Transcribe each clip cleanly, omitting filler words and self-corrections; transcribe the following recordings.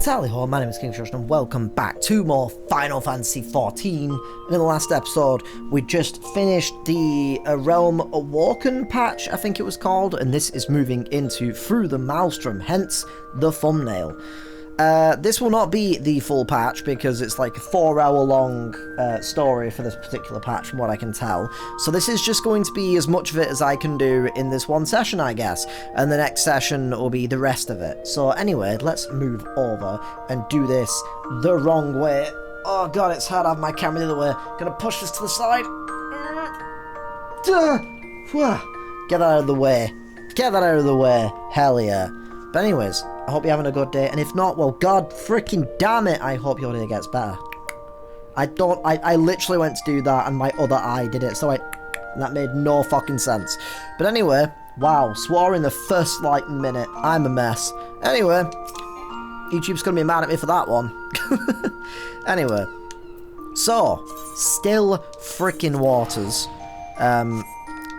Tally ho, my name is King Shoshin and welcome back to more Final Fantasy XIV. And in the last episode, we just finished the A Realm Reborn patch, I think it was called, and this is moving into Through the Maelstrom, hence the thumbnail. This will not be the full patch because it's like a 4-hour long story for this particular patch from what I can tell. So this is just going to be as much of it as I can do in this one session, I guess. And the next session will be the rest of it. So anyway, let's move over and do this the wrong way. Oh god, it's hard to have my camera the other way. Gonna push this to the side. Get that out of the way. Get that out of the way. Hell yeah. But anyways, I hope you're having a good day, and if not, well, god freaking damn it, I hope your day gets better. I literally went to do that, and my other eye did it, so that made no fucking sense. But anyway, wow, swore in the first, like, minute. I'm a mess. Anyway, YouTube's gonna be mad at me for that one. Anyway, so, still freaking waters.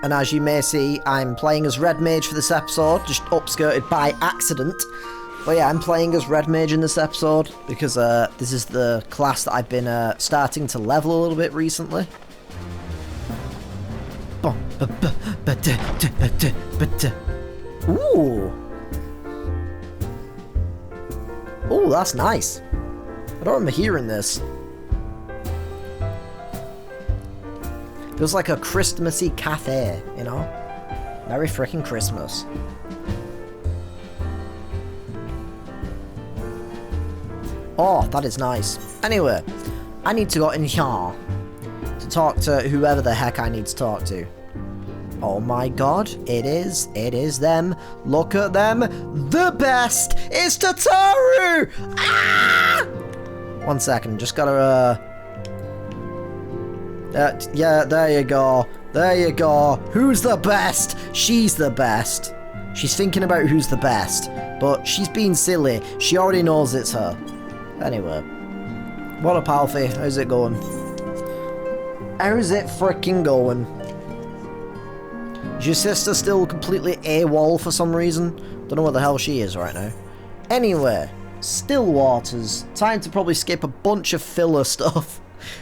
And as you may see, I'm playing as Red Mage for this episode, just upskirted by accident. But yeah, I'm playing as Red Mage in this episode, because this is the class that I've been starting to level a little bit recently. Ooh! Ooh, that's nice. I don't remember hearing this. Feels like a Christmassy cafe, you know? Merry frickin' Christmas. Oh, that is nice. Anyway, I need to go in here to talk to whoever the heck I need to talk to. Oh my god, it is them. Look at them. The best is Tataru! Ah! 1 second, just gotta, yeah, there you go. There you go. Who's the best? She's the best. She's thinking about who's the best. But she's being silly. She already knows it's her. Anyway. What up, Alfie? How's it going? How's it fricking going? Is your sister still completely AWOL for some reason? Don't know where the hell she is right now. Anyway. Still waters. Time to probably skip a bunch of filler stuff.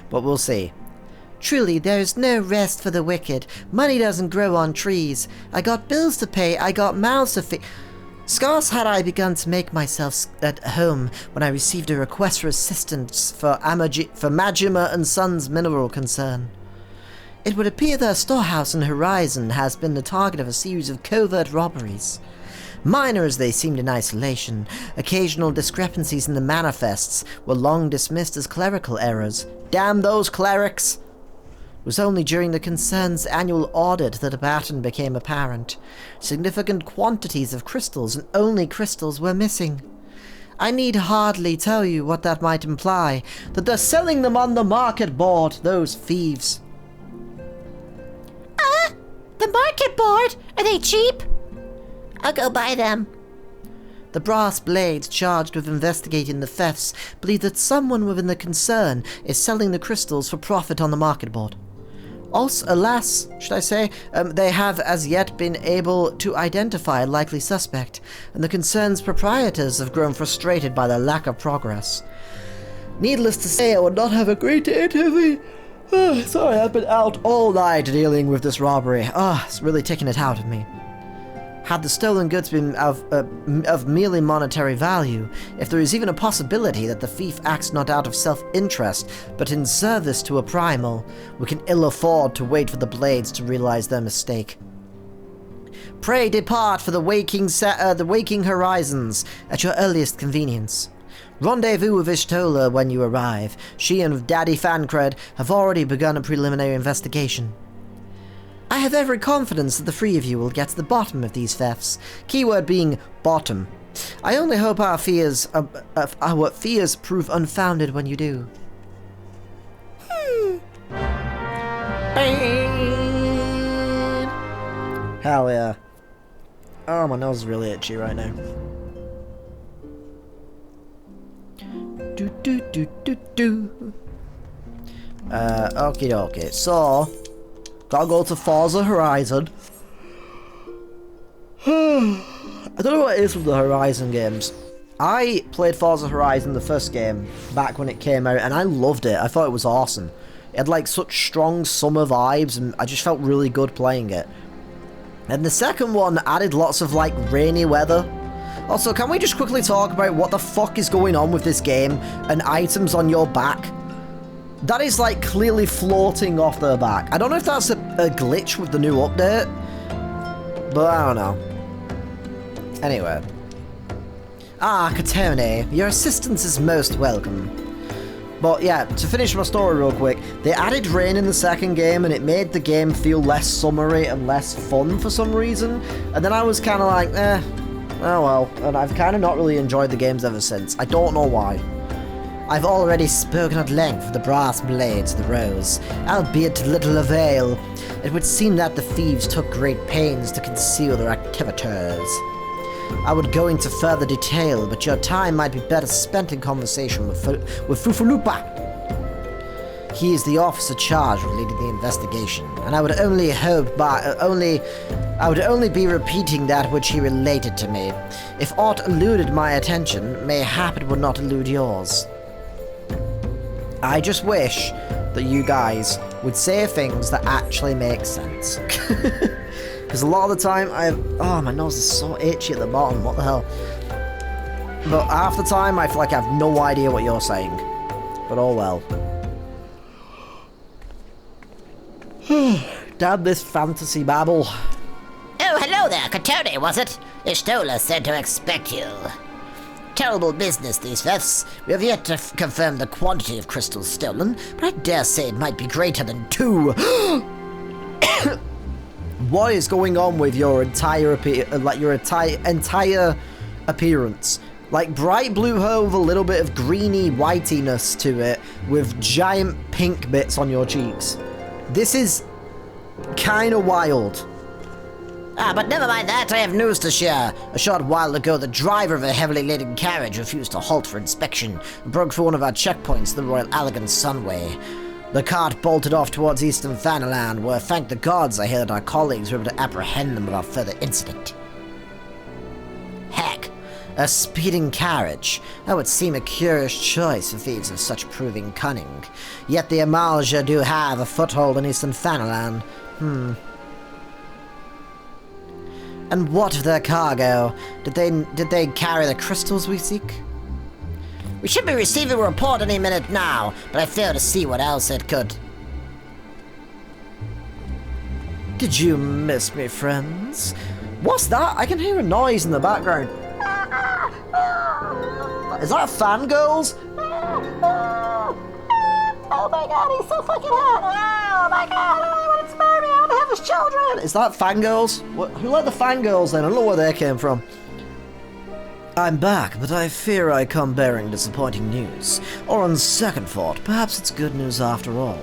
But we'll see. Truly, there is no rest for the wicked. Money doesn't grow on trees. I got bills to pay, I got mouths to feed. Scarce had I begun to make myself at home when I received a request for assistance for Majima and Sons mineral concern. It would appear their storehouse in Horizon has been the target of a series of covert robberies. Minor as they seemed in isolation, occasional discrepancies in the manifests were long dismissed as clerical errors. Damn those clerics! It was only during the concern's annual audit that a pattern became apparent. Significant quantities of crystals, and only crystals, were missing. I need hardly tell you what that might imply, that they're selling them on the market board, those thieves. The market board? Are they cheap? I'll go buy them. The brass blades charged with investigating the thefts believe that someone within the concern is selling the crystals for profit on the market board. Also, alas, should I say, they have as yet been able to identify a likely suspect, and the concern's proprietors have grown frustrated by their lack of progress. Needless to say, I would not have a great interview. Sorry, I've been out all night dealing with this robbery. It's really taking it out of me. Had the stolen goods been of merely monetary value, if there is even a possibility that the thief acts not out of self-interest, but in service to a primal, we can ill afford to wait for the blades to realize their mistake. Pray depart for the waking horizons at your earliest convenience. Rendezvous with Ishtola when you arrive. She and Daddy Fancred have already begun a preliminary investigation. I have every confidence that the three of you will get to the bottom of these thefts. Keyword being bottom. I only hope our fears prove unfounded when you do. Hell yeah. Oh, my nose is really itchy right now. Okie dokie. So, gotta go to Forza Horizon. I don't know what it is with the Horizon games. I played Forza Horizon, the first game, back when it came out, and I loved it. I thought it was awesome. It had like such strong summer vibes, and I just felt really good playing it. And the second one added lots of like rainy weather. Also, can we just quickly talk about what the fuck is going on with this game and items on your back? That is like clearly floating off their back. I don't know if that's a glitch with the new update, but I don't know. Anyway. Ah, Katone, your assistance is most welcome. But yeah, to finish my story real quick, they added rain in the second game and it made the game feel less summery and less fun for some reason. And then I was kind of like, oh well. And I've kind of not really enjoyed the games ever since. I don't know why. I've already spoken at length of the brass blades, the rose, albeit to little avail. It would seem that the thieves took great pains to conceal their activities. I would go into further detail, but your time might be better spent in conversation with Fufulupa. He is the officer charged with leading the investigation, and I would only be repeating that which he related to me. If aught eluded my attention, mayhap it would not elude yours. I just wish that you guys would say things that actually make sense. Because a lot of the time, oh, my nose is so itchy at the bottom, what the hell. But half the time, I feel like I have no idea what you're saying. But oh well. Damn this fantasy babble. Oh, hello there, Katone, was it? Ishtola said to expect you. Terrible business, these thefts. We have yet to confirm the quantity of crystals stolen, but I dare say it might be greater than 2. What is going on with your entire entire appearance? Like bright blue hair with a little bit of greeny whitiness to it, with giant pink bits on your cheeks. This is kind of wild. But never mind that, I have news to share. A short while ago, the driver of a heavily laden carriage refused to halt for inspection and broke through one of our checkpoints, the Royal Allegan Sunway. The cart bolted off towards eastern Fanaland, where, thank the gods, I hear that our colleagues were able to apprehend them without further incident. Heck, a speeding carriage. That would seem a curious choice for thieves of such proving cunning. Yet the Amalja do have a foothold in eastern Fanaland. And what of their cargo? Did they carry the crystals we seek? We should be receiving a report any minute now, but I fail to see what else it could. Did you miss me, friends? What's that? I can hear a noise in the background. Is that fangirls? Oh my god, he's so fucking hot! Oh my god, I want to spare me, I want to have his children! Is that fangirls? Who let the fangirls then? I don't know where they came from. I'm back, but I fear I come bearing disappointing news. Or on second thought, perhaps it's good news after all.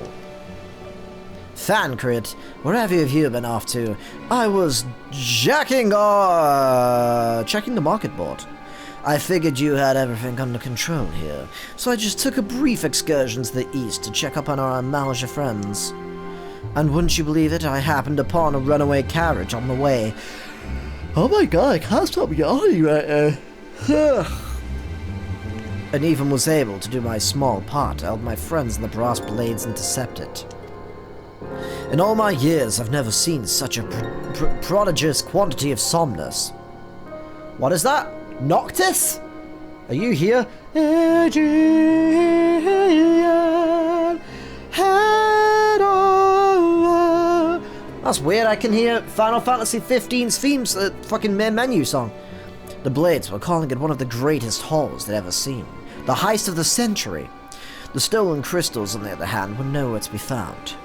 Fancrit, wherever have you been off to? I was checking the market board. I figured you had everything under control here, so I just took a brief excursion to the east to check up on our Amalja friends. And wouldn't you believe it, I happened upon a runaway carriage on the way. Oh my god, I can't stop yawning right now. And even was able to do my small part to help my friends in the brass blades intercept it. In all my years, I've never seen such a prodigious quantity of somnus. What is that? Noctis? Are you here? That's weird, I can hear Final Fantasy XV's themes, fucking main menu song. The Blades were calling it one of the greatest hauls they'd ever seen. The heist of the century. The stolen crystals, on the other hand, were nowhere to be found.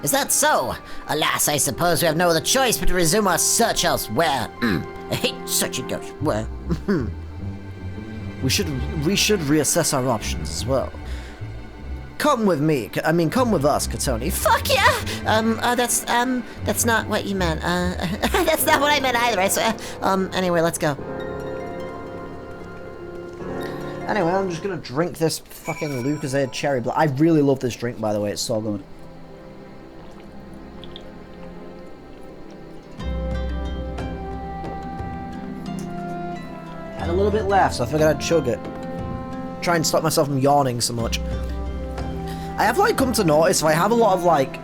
Is that so? Alas, I suppose we have no other choice but to resume our search elsewhere. I hate searching elsewhere. We should reassess our options as well. Come with me. Come with us, Katone. Fuck yeah! That's not what you meant. That's not what I meant either, I swear. Anyway, let's go. Anyway, I'm just gonna drink this fucking Lucozade cherry blood. I really love this drink, by the way. It's so good. Add a little bit left, so I figured I'd chug it. Try and stop myself from yawning so much. I have, like, come to notice if I have a lot of, like,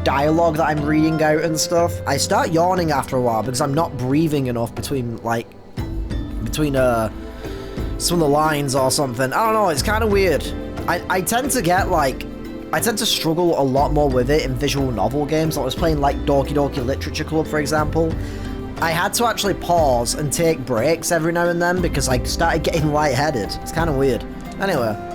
dialogue that I'm reading out and stuff, I start yawning after a while because I'm not breathing enough between some of the lines or something. I don't know, it's kind of weird. I tend to get, like, I tend to struggle a lot more with it in visual novel games. I was playing, like, Doki Doki Literature Club, for example. I had to actually pause and take breaks every now and then because I started getting lightheaded. It's kind of weird. Anyway.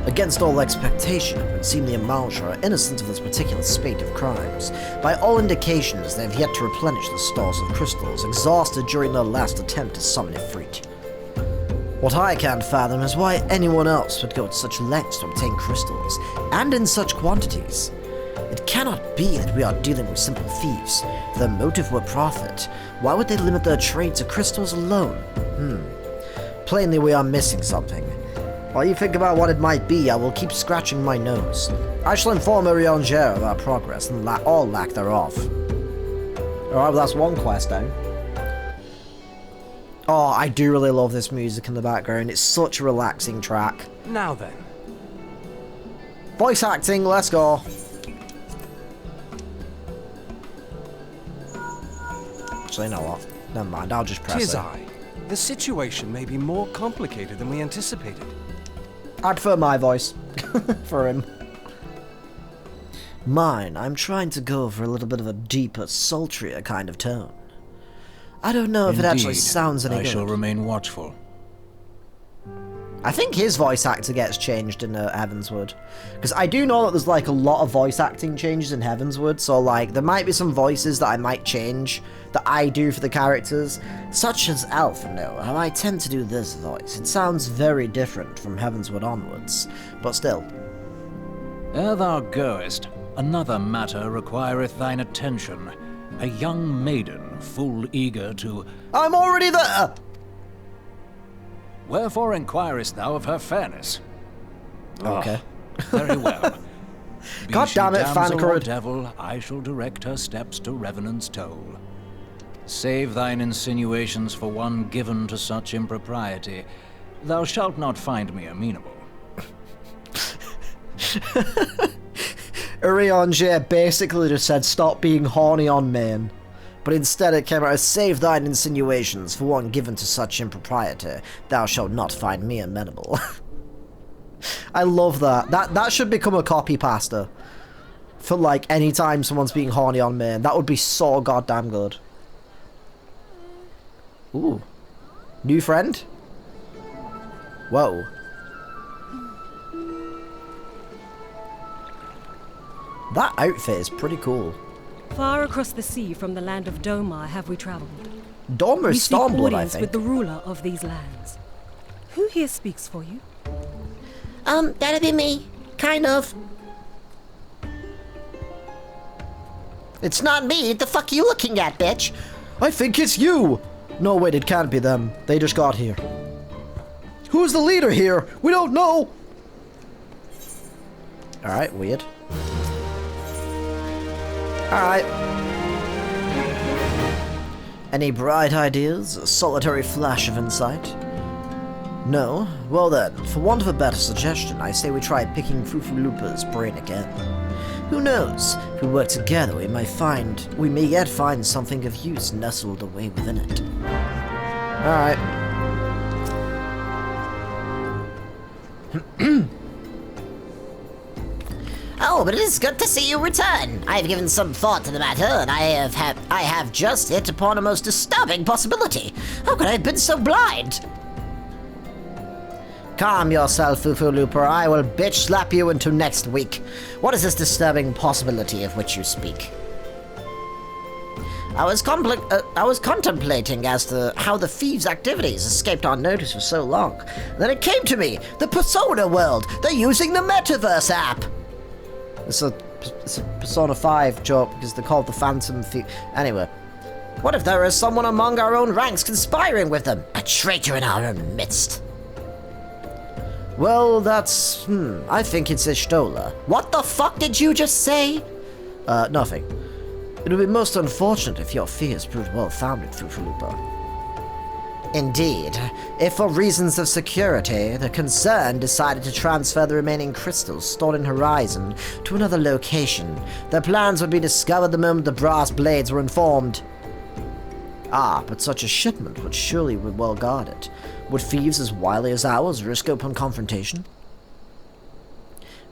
Against all expectation, it would seem the Amalja are innocent of this particular spate of crimes. By all indications, they have yet to replenish the stores of crystals, exhausted during their last attempt to summon Ifrit. What I can't fathom is why anyone else would go to such lengths to obtain crystals, and in such quantities. It cannot be that we are dealing with simple thieves. If their motive were profit, why would they limit their trade to crystals alone? Plainly we are missing something. While you think about what it might be, I will keep scratching my nose. I shall inform A Realm Reborn of our progress and all lack thereof. Alright, well that's one quest down. Oh, I do really love this music in the background. It's such a relaxing track. Now then. Voice acting, let's go. Actually, you know what? Never mind, I'll just press Tis it. I. The situation may be more complicated than we anticipated. I prefer my voice for him. Mine, I'm trying to go for a little bit of a deeper, sultrier kind of tone. I don't know if it actually sounds any good. I shall remain watchful. I think his voice actor gets changed in Heavensward. Because I do know that there's like a lot of voice acting changes in Heavensward, so like there might be some voices that I might change that I do for the characters. Such as Alphino, how I tend to do this voice. It sounds very different from Heavensward onwards, but still. Ere thou goest, another matter requireth thine attention. A young maiden, full eager to... I'm already there! Wherefore inquirest thou of her fairness? Okay. Very well. Be God she damn it, damsel or Fancourt. devil, I shall direct her steps to Revenant's Toll. Save thine insinuations for one given to such impropriety. Thou shalt not find me amenable. Urianger basically just said stop being horny on main. But instead it came out as save thine insinuations for one given to such impropriety. Thou shalt not find me amenable. I love that. That should become a copy pasta. For like any time someone's being horny on main. That would be so goddamn good. Ooh. New friend? Whoa. That outfit is pretty cool. Far across the sea from the land of Domar have we travelled. Domar We is seek Stormblood, I audience think. with the ruler of these lands. Who here speaks for you? That'd be me. Kind of. It's not me. The fuck are you looking at, bitch? I think it's you! No, wait, it can't be them. They just got here. Who's the leader here? We don't know! Alright, weird. Alright. Any bright ideas? A solitary flash of insight? No? Well then, for want of a better suggestion, I say we try picking Fufulupa's brain again. Who knows? If we work together, we may yet find something of use nestled away within it. Alright. Oh, but it is good to see you return. I have given some thought to the matter, and I have just hit upon a most disturbing possibility. How could I have been so blind? Calm yourself, Fufulupa, or I will bitch slap you into next week. What is this disturbing possibility of which you speak? I was contemplating as to how the thieves' activities escaped our notice for so long. Then it came to me, the Persona world. They're using the Metaverse app. It's a Persona 5 joke because they're called the Phantom Thief. Anyway. What if there is someone among our own ranks conspiring with them? A traitor in our own midst. Well, that's... I think it's Ishtola. What the fuck did you just say? Nothing. It would be most unfortunate if your fears proved well-founded, Fufulupa. Indeed. If for reasons of security, the concern decided to transfer the remaining crystals stored in Horizon to another location, their plans would be discovered the moment the brass blades were informed. Ah, but such a shipment would surely be well guarded. Would thieves as wily as ours risk open confrontation?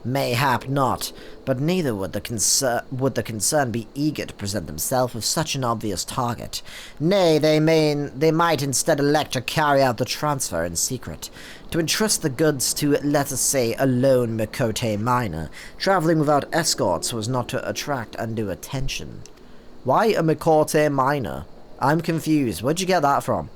Mayhap not, but neither would the concern be eager to present themselves with such an obvious target. Nay, they might instead elect to carry out the transfer in secret, to entrust the goods to, let us say, a lone Mikote miner, traveling without escort so as not to attract undue attention. Why a Mikote miner? I'm confused. Where'd you get that from?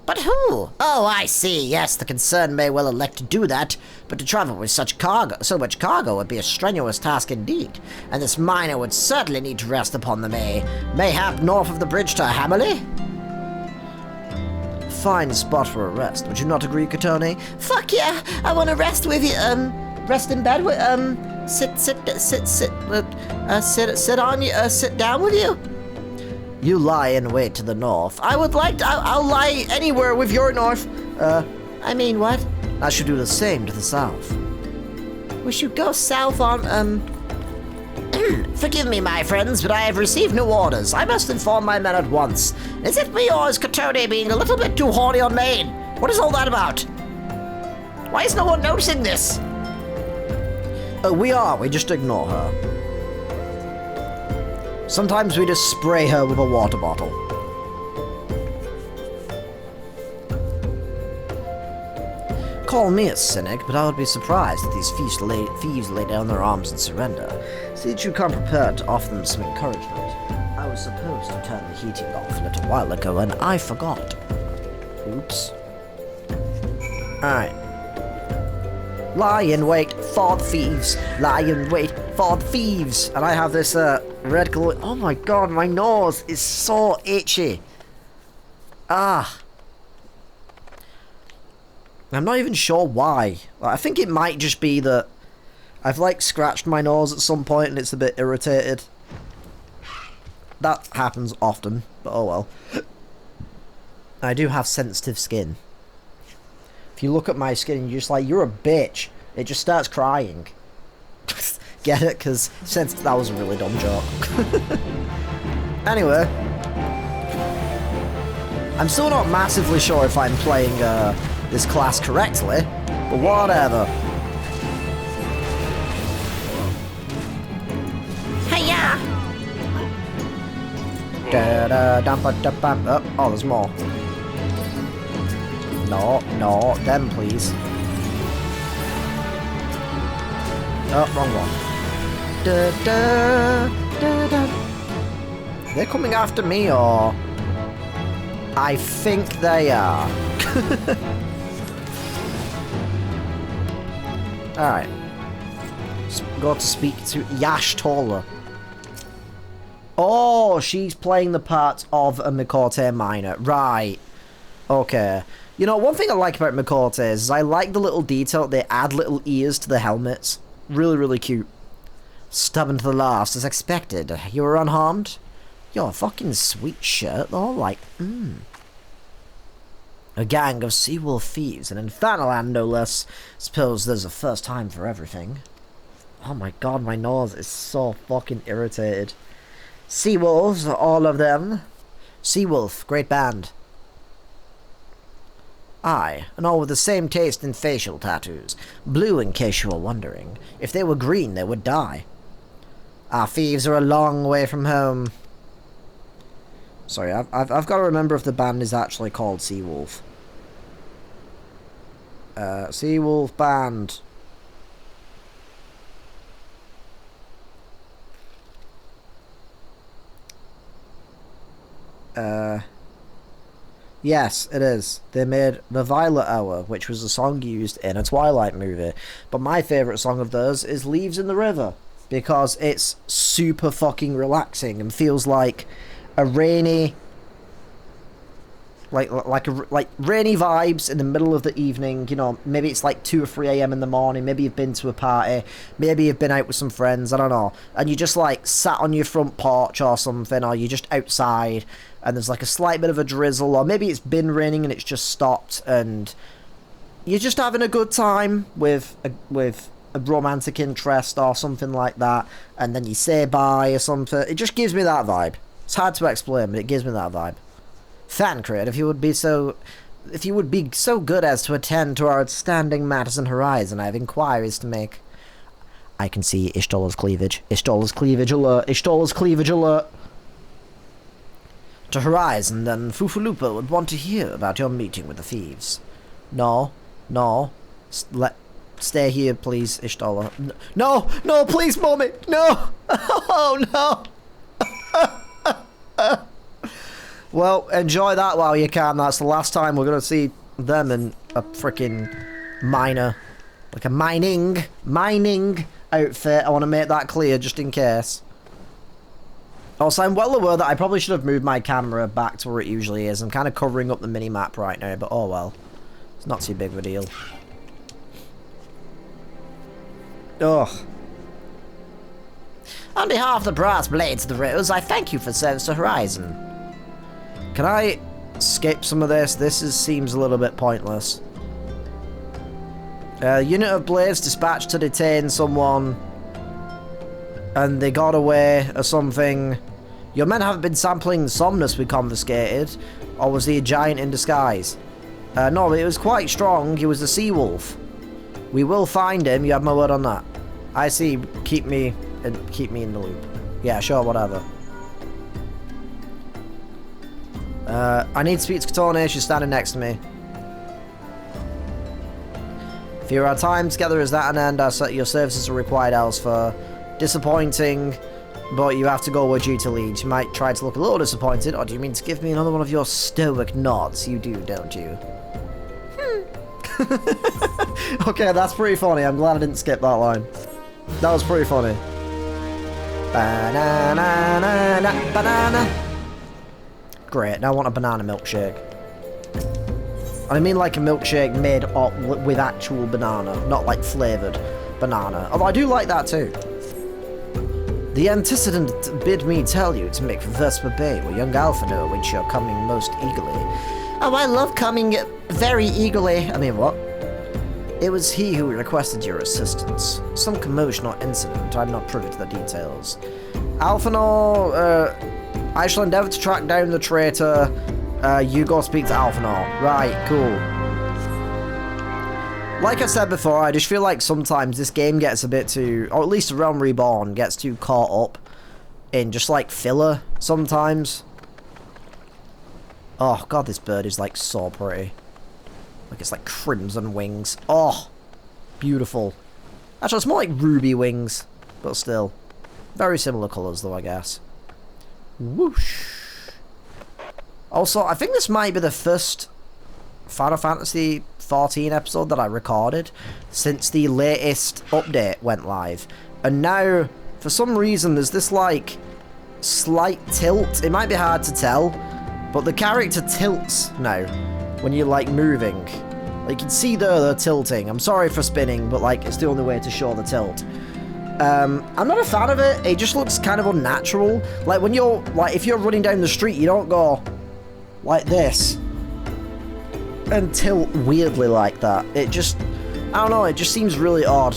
But who? Oh, I see. Yes, the concern may well elect to do that, but to travel with so much cargo would be a strenuous task indeed, and this miner would certainly need to rest upon the mayhap north of the bridge to Hammerley? Fine spot for a rest. Would you not agree, Katone? Fuck yeah! I want to rest with you. Rest in bed with sit down with you. You lie in wait to the north. I'll lie anywhere with your north. I mean what? I should do the same to the south. We should go south on, Forgive me, my friends, but I have received new orders. I must inform my men at once. Is it me or is Katone being a little bit too horny on main? What is all that about? Why is no one noticing this? We are. We just ignore her. Sometimes we just spray her with a water bottle. Call me a cynic, but I would be surprised if these thieves lay down their arms and surrender. See that you come prepared to offer them some encouragement. I was supposed to turn the heating off a little while ago, and I forgot. Oops. Alright. Lie in wait for the thieves. Lie in wait for the thieves. And I have this, red glow. Oh my god, my nose is so itchy. Ah. I'm not even sure why. I think it might just be that I've like scratched my nose at some point and it's a bit irritated. That happens often, but oh well. I do have sensitive skin. If you look at my skin and you're just like, you're a bitch. It just starts crying. Get it? Because since that was a really dumb joke. Anyway. I'm still not massively sure if I'm playing this class correctly, but whatever. Hiya! Oh, there's more. No, them please. Oh, wrong one. They're coming after me, or I think they are. Alright. Got to speak to Yash Tola. Oh, she's playing the part of a Mikote miner. Right. Okay. You know, one thing I like about Mikote is I like the little detail they add little ears to the helmets. Really, really cute. Stubborn to the last, as expected. You were unharmed? You're a fucking sweet shirt, though. Like, A gang of seawolf thieves, an infernal and no less. Suppose there's a first time for everything. Oh my god, my nose is so fucking irritated. Seawolves, all of them. Seawolf, great band. Aye, and all with the same taste in facial tattoos. Blue, in case you were wondering. If they were green, they would die. Our thieves are a long way from home. Sorry, I've got to remember if the band is actually called Seawolf. Seawolf Band. Yes, it is. They made The Violet Hour, which was a song used in a Twilight movie. But my favourite song of theirs is Leaves in the River, because it's super fucking relaxing and feels like a rainy... Like rainy vibes in the middle of the evening, you know, maybe it's like 2 or 3 a.m. in the morning, maybe you've been to a party, maybe you've been out with some friends, I don't know, and you just like sat on your front porch or something, or you're just outside, and there's like a slight bit of a drizzle, or maybe it's been raining and it's just stopped, and you're just having a good time with a romantic interest or something like that, and then you say bye or something. It just gives me that vibe. It's hard to explain, but it gives me that vibe. Thancred, if you would be so good as to attend to our outstanding matters in Horizon, I have inquiries to make. I can see Ishtola's cleavage. Ishtola's cleavage alert. Ishtola's cleavage alert. To Horizon, then Fufulupa would want to hear about your meeting with the thieves. No. Stay here, please, Ishtola. No, please, mommy, no. Oh no. Well, enjoy that while you can. That's the last time we're gonna see them in a freaking miner, like a mining outfit. I want to make that clear, just in case. Also, I'm well aware that I probably should have moved my camera back to where it usually is. I'm kind of covering up the mini-map right now, but oh well. It's not too big of a deal. Ugh. On behalf of the Brass Blades of the Rose, I thank you for service to Horizon. Can I skip some of this? This seems a little bit pointless. Unit of Blades dispatched to detain someone, and they got away or something. Your men haven't been sampling the Somnus we confiscated, or was he a giant in disguise? No, it was quite strong. He was a sea wolf. We will find him. You have my word on that. I see. Keep me in the loop. Yeah, sure, whatever. I need to speak to Katone. She's standing next to me. For our time together is at an end. Your services are required elsewhere. Disappointing, but you have to go where duty leads. You might try to look a little disappointed, or do you mean to give me another one of your stoic nods? You do, don't you? Okay, that's pretty funny. I'm glad I didn't skip that line. That was pretty funny. Banana. Great, now I want a banana milkshake. I mean like a milkshake made with actual banana, not like flavoured banana. Although I do like that too. The antecedent bid me tell you to make for Vesper Bay, where young Alphino awaits your coming most eagerly. Oh, I love coming very eagerly. I mean, what? It was he who requested your assistance. Some commotion or incident, I'm not privy to the details. Alphino, I shall endeavour to track down the traitor. You go speak to Alphino. Right, cool. Like I said before, I just feel like sometimes this game gets a bit too, or at least A Realm Reborn gets too caught up in just like filler sometimes. Oh god, this bird is like so pretty. Like it's like crimson wings. Oh, beautiful. Actually, it's more like ruby wings, but still. Very similar colours though, I guess. Whoosh. Also, I think this might be the first Final Fantasy XIV episode that I recorded since the latest update went live. And now, for some reason, there's this like slight tilt. It might be hard to tell, but the character tilts now when you're like moving. Like you can see there they're tilting. I'm sorry for spinning, but like it's the only way to show the tilt. I'm not a fan of it. It just looks kind of unnatural. Like when you're like if you're running down the street, you don't go like this and tilt weirdly like that. It just, I don't know, it just seems really odd.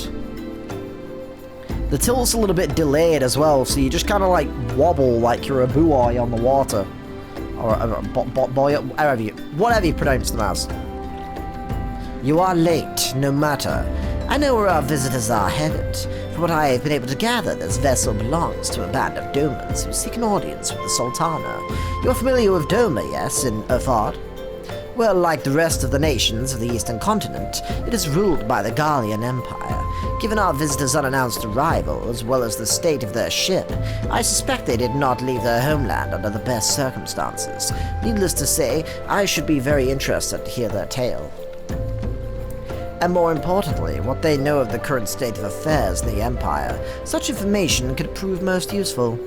The tilt's a little bit delayed as well, so you just kind of like wobble like you're a buoy on the water. Or a boy, whatever you pronounce them as. You are late, no matter. I know where our visitors are headed. From what I have been able to gather, this vessel belongs to a band of Domans who seek an audience with the Sultana. You're familiar with Doma, yes, in Erfard? Well, like the rest of the nations of the Eastern Continent, it is ruled by the Gallian Empire. Given our visitors' unannounced arrival, as well as the state of their ship, I suspect they did not leave their homeland under the best circumstances. Needless to say, I should be very interested to hear their tale. And more importantly, what they know of the current state of affairs in the Empire. Such information could prove most useful.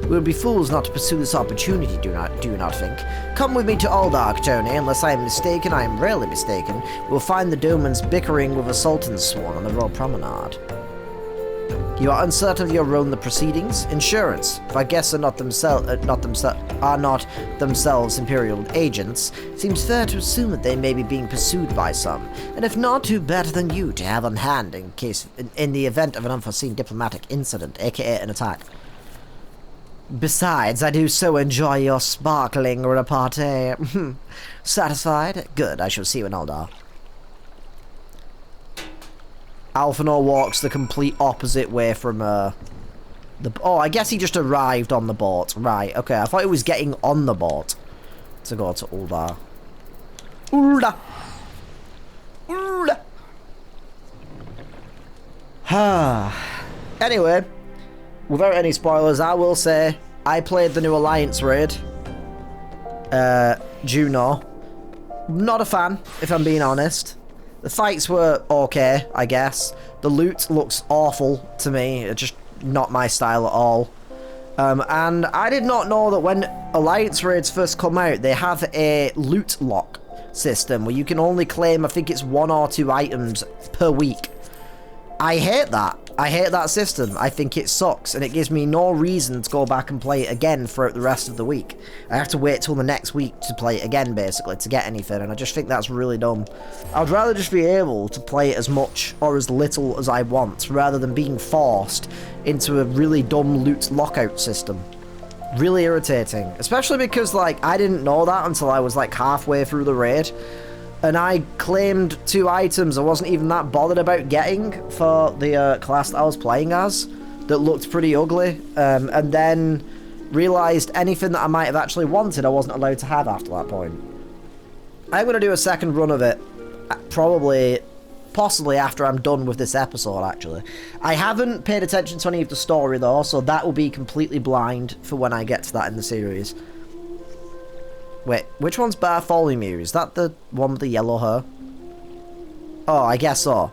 We would be fools not to pursue this opportunity, do you not think? Come with me to Aldark, Tony. Unless I am mistaken, I am rarely mistaken. We'll find the Domans bickering with a Sultan's sworn on the Royal Promenade. You are uncertain of your role in the proceedings. Insurance. If our guests are not themselves Imperial agents, it seems fair to assume that they may be being pursued by some. And if not, who better than you to have on hand in the event of an unforeseen diplomatic incident, aka an attack. Besides, I do so enjoy your sparkling repartee. Satisfied? Good, I shall see you in Aldar. Alphanor walks the complete opposite way from, oh, I guess he just arrived on the boat. Right, okay, I thought he was getting on the boat to go to Uldar. Uldar! Uldar! Anyway, without any spoilers, I will say, I played the new Alliance raid. Juno. Not a fan, if I'm being honest. The fights were okay, I guess. The loot looks awful to me. It's just not my style at all. And I did not know that when Alliance raids first come out, they have a loot lock system where you can only claim, I think it's 1 or 2 items per week. I hate that. I hate that system. I think it sucks, and it gives me no reason to go back and play it again throughout the rest of the week. I have to wait till the next week to play it again, basically, to get anything, and I just think that's really dumb. I'd rather just be able to play it as much or as little as I want, rather than being forced into a really dumb loot lockout system. Really irritating. Especially because, like, I didn't know that until I was, like, halfway through the raid. And I claimed 2 items I wasn't even that bothered about getting for the class that I was playing as, that looked pretty ugly, and then realised anything that I might have actually wanted I wasn't allowed to have after that point. I'm going to do a second run of it, possibly after I'm done with this episode, actually. I haven't paid attention to any of the story, though, so that will be completely blind for when I get to that in the series. Wait, which one's Bartholomew? Is that the one with the yellow hair? Oh, I guess so.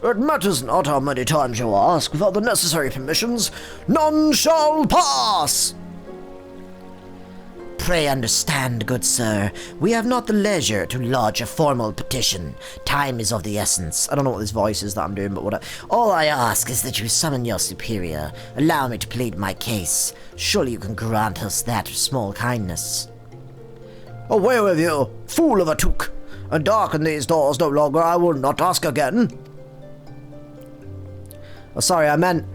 It matters not how many times you ask, without the necessary permissions, none shall pass! Pray understand, good sir, we have not the leisure to lodge a formal petition. Time is of the essence. I don't know what this voice is that I'm doing, but whatever. All I ask is that you summon your superior. Allow me to plead my case. Surely you can grant us that small kindness. Away with you, fool of a took, and darken these doors no longer, I will not ask again. Oh, sorry, I meant...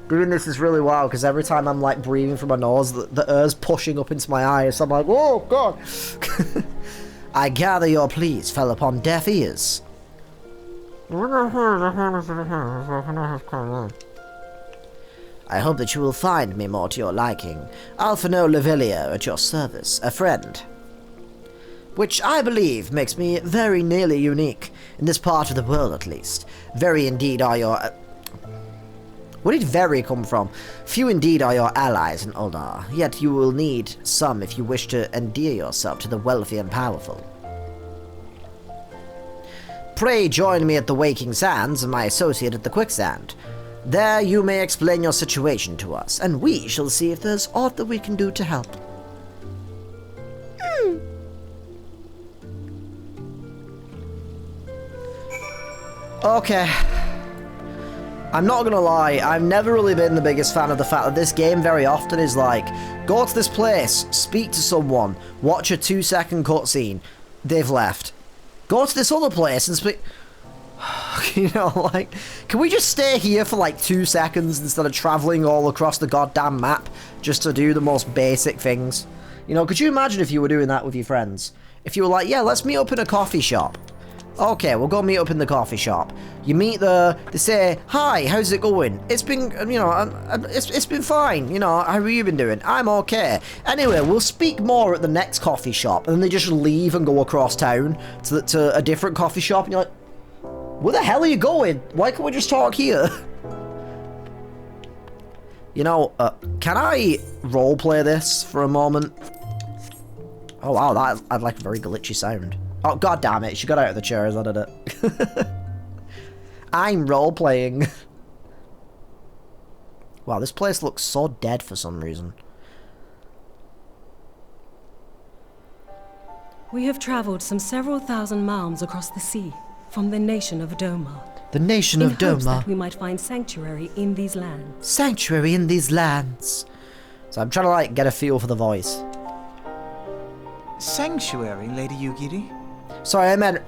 Doing this is really wild, because every time I'm, like, breathing from my nose, the air's pushing up into my eyes, so I'm like, oh, God. I gather your pleas fell upon deaf ears. I hope that you will find me more to your liking. Alphino Lavillia at your service, a friend. Which I believe makes me very nearly unique, in this part of the world at least. Very indeed are your... Where did very come from? Few indeed are your allies in Uldar, yet you will need some if you wish to endear yourself to the wealthy and powerful. Pray join me at the Waking Sands and my associate at the Quicksand. There you may explain your situation to us, and we shall see if there's aught that we can do to help. Okay. I'm not gonna lie, I've never really been the biggest fan of the fact that this game very often is like, go to this place, speak to someone, watch a 2-second cutscene, they've left. Go to this other place and speak... You know, like, can we just stay here for like 2 seconds instead of travelling all across the goddamn map just to do the most basic things? You know, could you imagine if you were doing that with your friends? If you were like, yeah, let's meet up in a coffee shop. Okay, we'll go meet up in the coffee shop. You meet there, they say, hi, how's it going? It's been, you know, it's been fine, you know, how have you been doing? I'm okay. Anyway, we'll speak more at the next coffee shop. And then they just leave and go across town to a different coffee shop, and you're like, where the hell are you going? Why can't we just talk here? You know, can I roleplay this for a moment? Oh wow, that had like a very glitchy sound. Oh god damn it, she got out of the chair as I did it. I'm roleplaying. Wow, this place looks so dead for some reason. We have traveled some several thousand miles across the sea, from the nation of Doma. The nation of in hopes Doma. that we might find sanctuary in these lands. Sanctuary in these lands. So I'm trying to, like, get a feel for the voice. Sanctuary, Lady Yugiri? Sorry, I meant...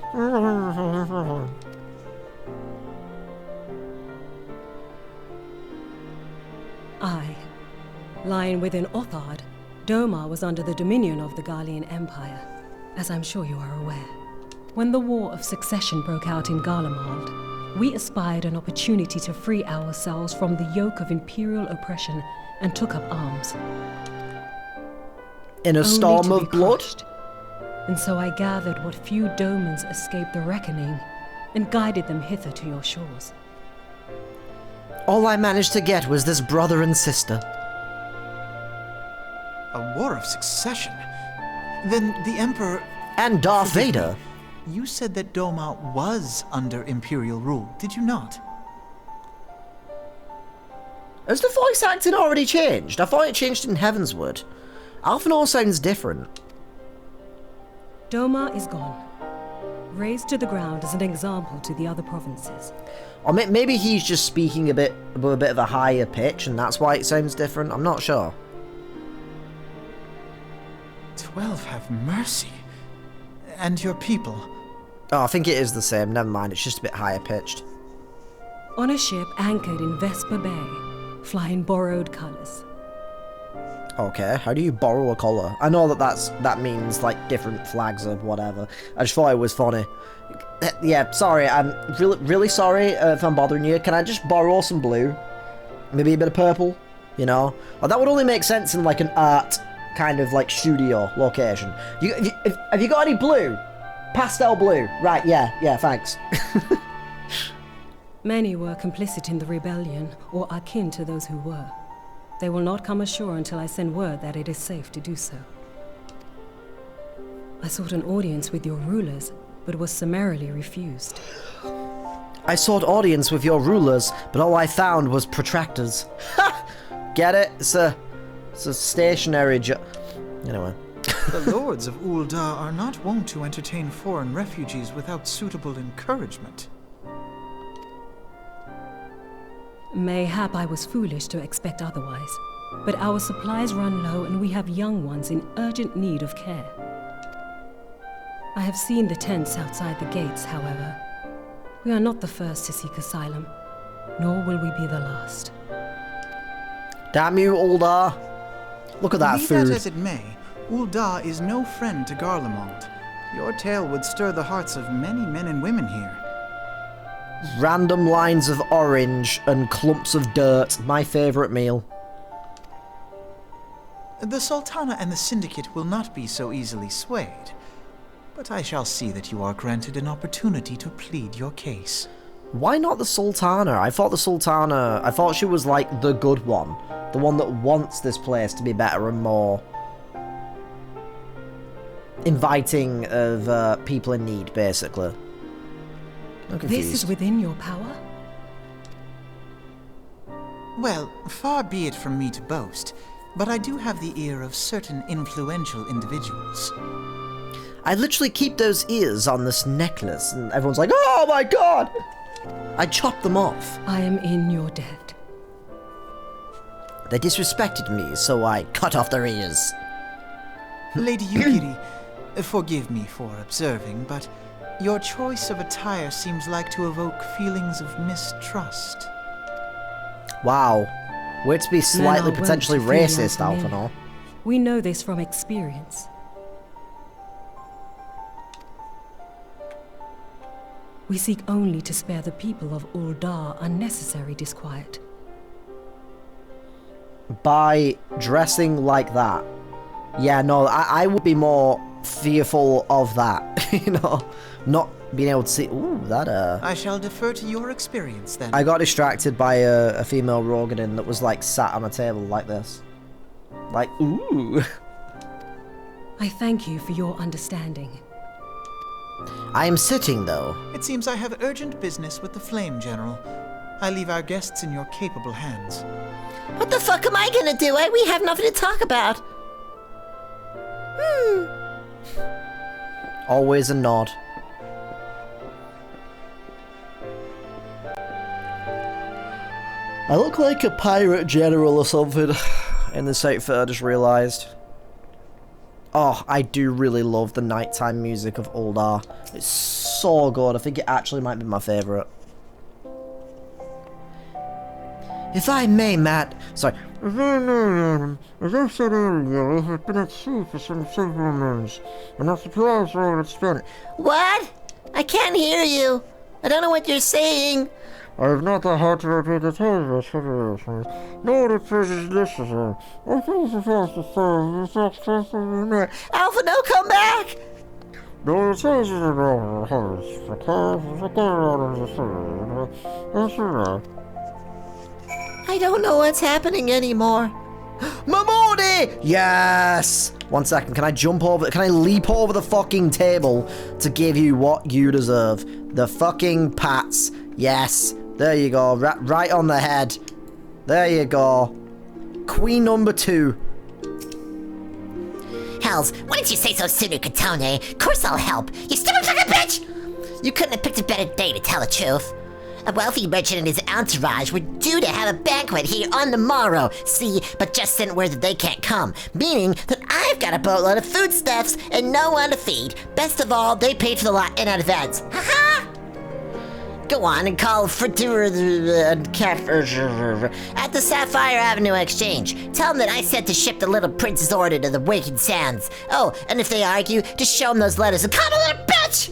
Aye. Lying within Othard, Doma was under the dominion of the Garlean Empire, as I'm sure you are aware. When the War of Succession broke out in Garlemald, we espied an opportunity to free ourselves from the yoke of imperial oppression and took up arms. In a Only storm to be of blood? crushed. And so I gathered what few Domans escaped the reckoning and guided them hither to your shores. All I managed to get was this brother and sister. A war of succession? Then the Emperor... And Darth Forgive me. Vader. You said that Doma was under Imperial rule, did you not? Has the voice acting already changed? I thought it changed in Heavensward. Alphanor sounds different. Doma is gone, razed to the ground as an example to the other provinces. Or maybe he's just speaking a bit with a bit of a higher pitch and that's why it sounds different. I'm not sure. 12 have mercy. And your people? Oh, I think it is the same. Never mind. It's just a bit higher pitched. On a ship anchored in Vesper Bay, flying borrowed colors. Okay, how do you borrow a colour? I know that means like different flags or whatever. I just thought it was funny. Yeah, sorry, I'm really sorry if I'm bothering you. Can I just borrow some blue? Maybe a bit of purple? You know? Well, that would only make sense in like an art kind of like studio location. Have you got any blue? Pastel blue. Right, yeah, thanks. Many were complicit in the rebellion, or akin to those who were. They will not come ashore until I send word that it is safe to do so. I sought an audience with your rulers, but was summarily refused. I sought audience with your rulers, but all I found was protractors. Ha! Get it? It's a stationary Anyway. The lords of Uldar are not wont to entertain foreign refugees without suitable encouragement. Mayhap I was foolish to expect otherwise, but our supplies run low and we have young ones in urgent need of care. I have seen the tents outside the gates, however. We are not the first to seek asylum, nor will we be the last. Damn you, Uldar. Look at that Be food. that as it may, Uldar is no friend to Garlemald. Your tale would stir the hearts of many men and women here. Random lines of orange and clumps of dirt. My favourite meal. The Sultana and the Syndicate will not be so easily swayed, but I shall see that you are granted an opportunity to plead your case. Why not the Sultana? I thought she was like the good one. The one that wants this place to be better and more inviting of people in need, basically. I'm confused. This is within your power? Well, far be it from me to boast, but I do have the ear of certain influential individuals. I literally keep those ears on this necklace, and everyone's like, oh my god! I chop them off. I am in your debt. They disrespected me, so I cut off their ears. Lady Yukiri, forgive me for observing, but your choice of attire seems like to evoke feelings of mistrust. Wow. Way to be slightly Men are potentially wont to feel racist, unfamiliar. Alphanor. We know this from experience. We seek only to spare the people of Uldar unnecessary disquiet. By dressing like that. Yeah, no, I would be more fearful of that. You know, not being able to see. Ooh, that I shall defer to your experience then. I got distracted by a female Roganin that was like sat on a table like this. Like, ooh. I thank you for your understanding. I am sitting though. It seems I have urgent business with the Flame General. I leave our guests in your capable hands. What the fuck am I gonna do? We have nothing to talk about. Always a nod. I look like a pirate general or something in this outfit, I just realised. Oh, I do really love the nighttime music of Uldar. It's so good. I think it actually might be my favourite. If I may, Matt... Sorry. As I said earlier, I have been at sea for several months, and I suppose I would spend... What? I can't hear you. I don't know what you're saying. I have not the heart to repeat the tales for the nor the precious necessary. I think the first to say is expressively Alpha, no, come back! nor the tales of the horse, for care for the out of the sea. I don't know what's happening anymore. Mamoni! Yes! 1 second, can I jump over, can I leap over the fucking table to give you what you deserve? The fucking pats. Yes. There you go, right on the head. There you go. Queen number 2. Hells, why didn't you say so sooner, Katone? Of course I'll help. You stupid fucking bitch! You couldn't have picked a better day to tell the truth. A wealthy merchant and his entourage were due to have a banquet here on the morrow, see, but just sent word that they can't come, meaning that I've got a boatload of foodstuffs and no one to feed. Best of all, they paid for the lot in advance. Ha-ha! Go on and call Fritur at the Sapphire Avenue Exchange. Tell them that I sent to ship the little prince's order to the Waking Sands. Oh, and if they argue, just show them those letters and call them a little bitch!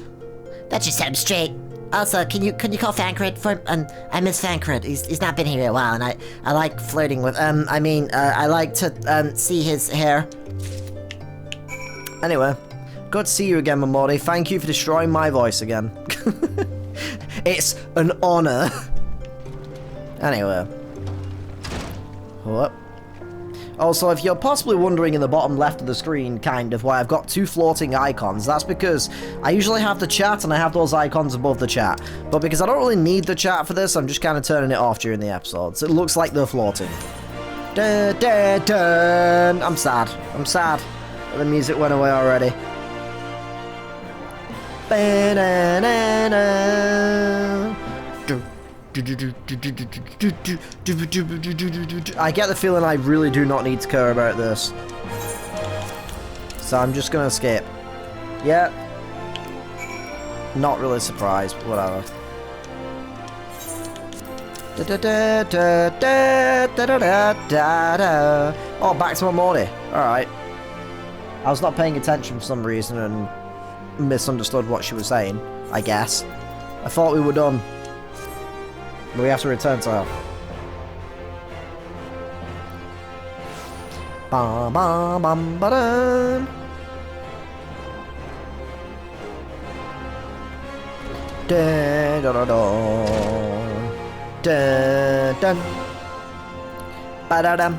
That should set them straight. Also, can you call Fancred for I miss Fancred. He's not been here in a while, and I like flirting with I like to see his hair. Anyway, good to see you again, Mamori. Thank you for destroying my voice again. It's an honor. Anyway. What? Also, if you're possibly wondering in the bottom left of the screen, kind of, why I've got 2 floating icons, that's because I usually have the chat and I have those icons above the chat. But because I don't really need the chat for this, I'm just kind of turning it off during the episodes. It looks like they're floating. Dun, dun, dun. I'm sad. I'm sad that the music went away already. I get the feeling I really do not need to care about this. So I'm just gonna skip. Yeah. Not really surprised, but whatever. Oh, back to Mamori. Alright. I was not paying attention for some reason and misunderstood what she was saying, I guess. I thought we were done. But we have to return to her. Bam bam bam ba-dum. Dun dun dun dun. Dun dun. Ba-da-dum.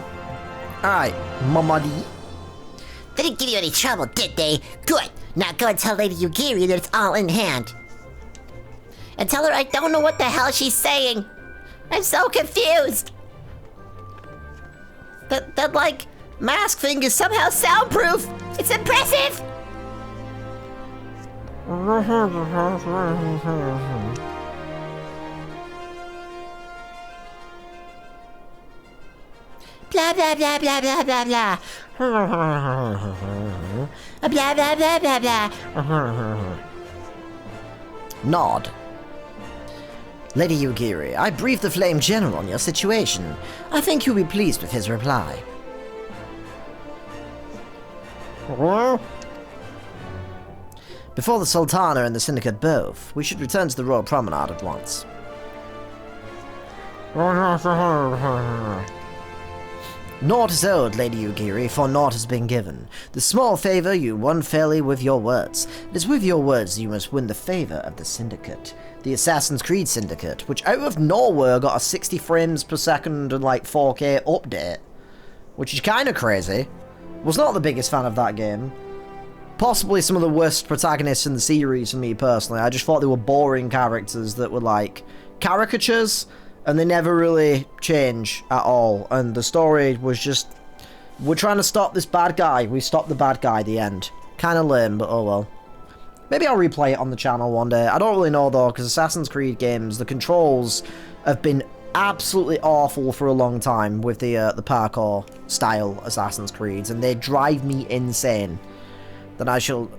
Alright, Mamadi. They didn't give you any trouble, did they? Good. Now go and tell Lady Yugiri that it's all in hand. And tell her I don't know what the hell she's saying. I'm so confused. That like, mask thing is somehow soundproof. It's impressive. Blah blah blah blah blah blah blah. Blah blah blah blah blah. Nod. Lady Yugiri, I briefed the Flame General on your situation. I think you'll be pleased with his reply. Before the Sultana and the Syndicate both, we should return to the Royal Promenade at once. Naught is owed, Lady Yugiri, for naught has been given. The small favour you won fairly with your words. It is with your words you must win the favour of the Syndicate. The Assassin's Creed Syndicate, which out of nowhere got a 60 frames per second and like 4K update. Which is kind of crazy. Was not the biggest fan of that game. Possibly some of the worst protagonists in the series for me personally. I just thought they were boring characters that were like caricatures. And they never really change at all. And the story was just, we're trying to stop this bad guy. We stopped the bad guy at the end. Kind of lame, but oh well. Maybe I'll replay it on the channel one day. I don't really know though, because Assassin's Creed games, the controls have been absolutely awful for a long time with the parkour style Assassin's Creeds, and they drive me insane. Then I shall...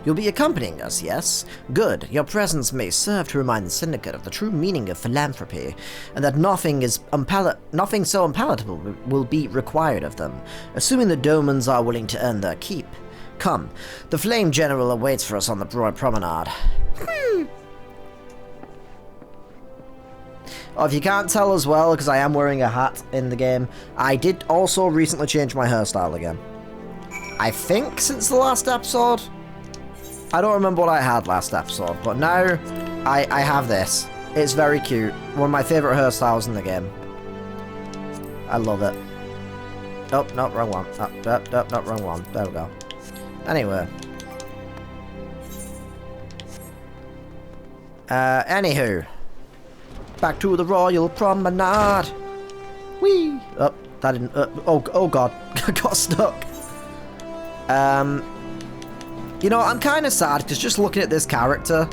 You'll be accompanying us, yes? Good. Your presence may serve to remind the Syndicate of the true meaning of philanthropy, and that nothing so unpalatable will be required of them, assuming the Domans are willing to earn their keep. Come, the Flame General awaits for us on the broad promenade. Oh, if you can't tell as well, because I am wearing a hat in the game, I did also recently change my hairstyle again. I think since the last episode. I don't remember what I had last episode, but now I have this. It's very cute. One of my favourite hairstyles in the game. I love it. Oh, no, wrong one. Oh, no, wrong one. There we go. Anyway. Anywho. Back to the Royal Promenade. Whee! Oh, that didn't... oh god. I got stuck. You know, I'm kind of sad, because just looking at this character,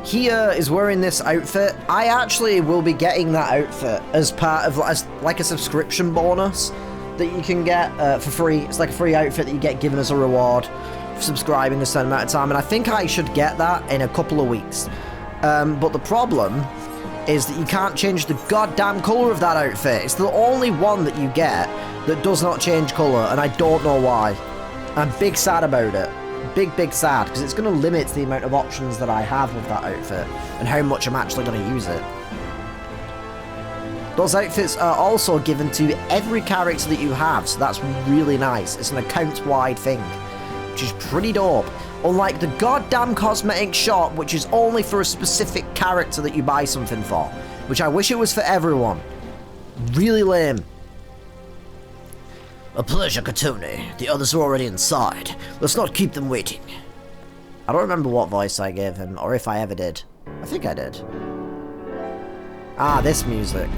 he is wearing this outfit. I actually will be getting that outfit as part of, like a subscription bonus that you can get for free. It's like a free outfit that you get given as a reward for subscribing a certain amount of time, and I think I should get that in a couple of weeks. But the problem is that you can't change the goddamn colour of that outfit. It's the only one that you get that does not change colour, and I don't know why. I'm big sad about it. Big sad, because it's going to limit the amount of options that I have with that outfit and how much I'm actually going to use it. Those outfits are also given to every character that you have, so that's really nice. It's an account-wide thing, which is pretty dope. Unlike the goddamn cosmetic shop, which is only for a specific character that you buy something for, which I wish it was for everyone. Really lame. A pleasure, Katone. The others are already inside. Let's not keep them waiting. I don't remember what voice I gave him, or if I ever did. I think I did. Ah, this music.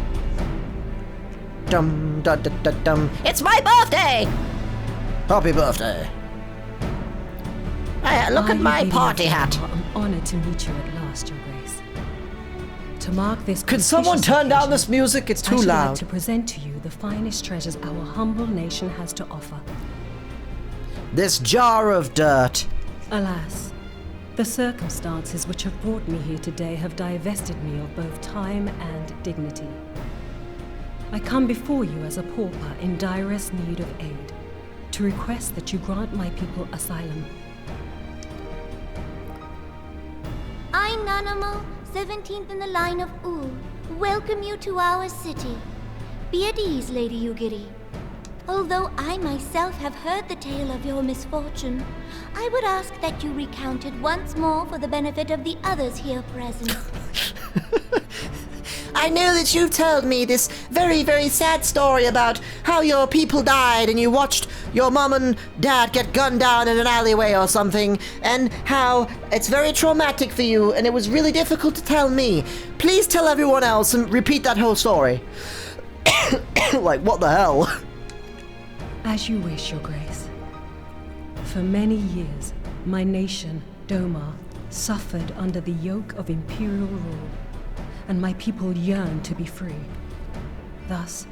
Dum da da da dum. It's my birthday! Happy birthday. Hey, look at my party hat. I'm honored to meet you at last, Your Grace. To mark this, could someone turn down this music? It's too loud. loud. Like to present to you the finest treasures our humble nation has to offer. This jar of dirt. Alas, the circumstances which have brought me here today have divested me of both time and dignity. I come before you as a pauper in direst need of aid, to request that you grant my people asylum. I, Nanamo, 17th in the line of Ul, welcome you to our city. Be at ease, Lady Yugiri. Although I myself have heard the tale of your misfortune, I would ask that you recount it once more for the benefit of the others here present. I know that you've told me this very, very sad story about how your people died and you watched your mom and dad get gunned down in an alleyway or something, and how it's very traumatic for you and it was really difficult to tell me. Please tell everyone else and repeat that whole story. Like, what the hell? As you wish, Your Grace. For many years, my nation, Doma, suffered under the yoke of imperial rule, and my people yearned to be free. Thus,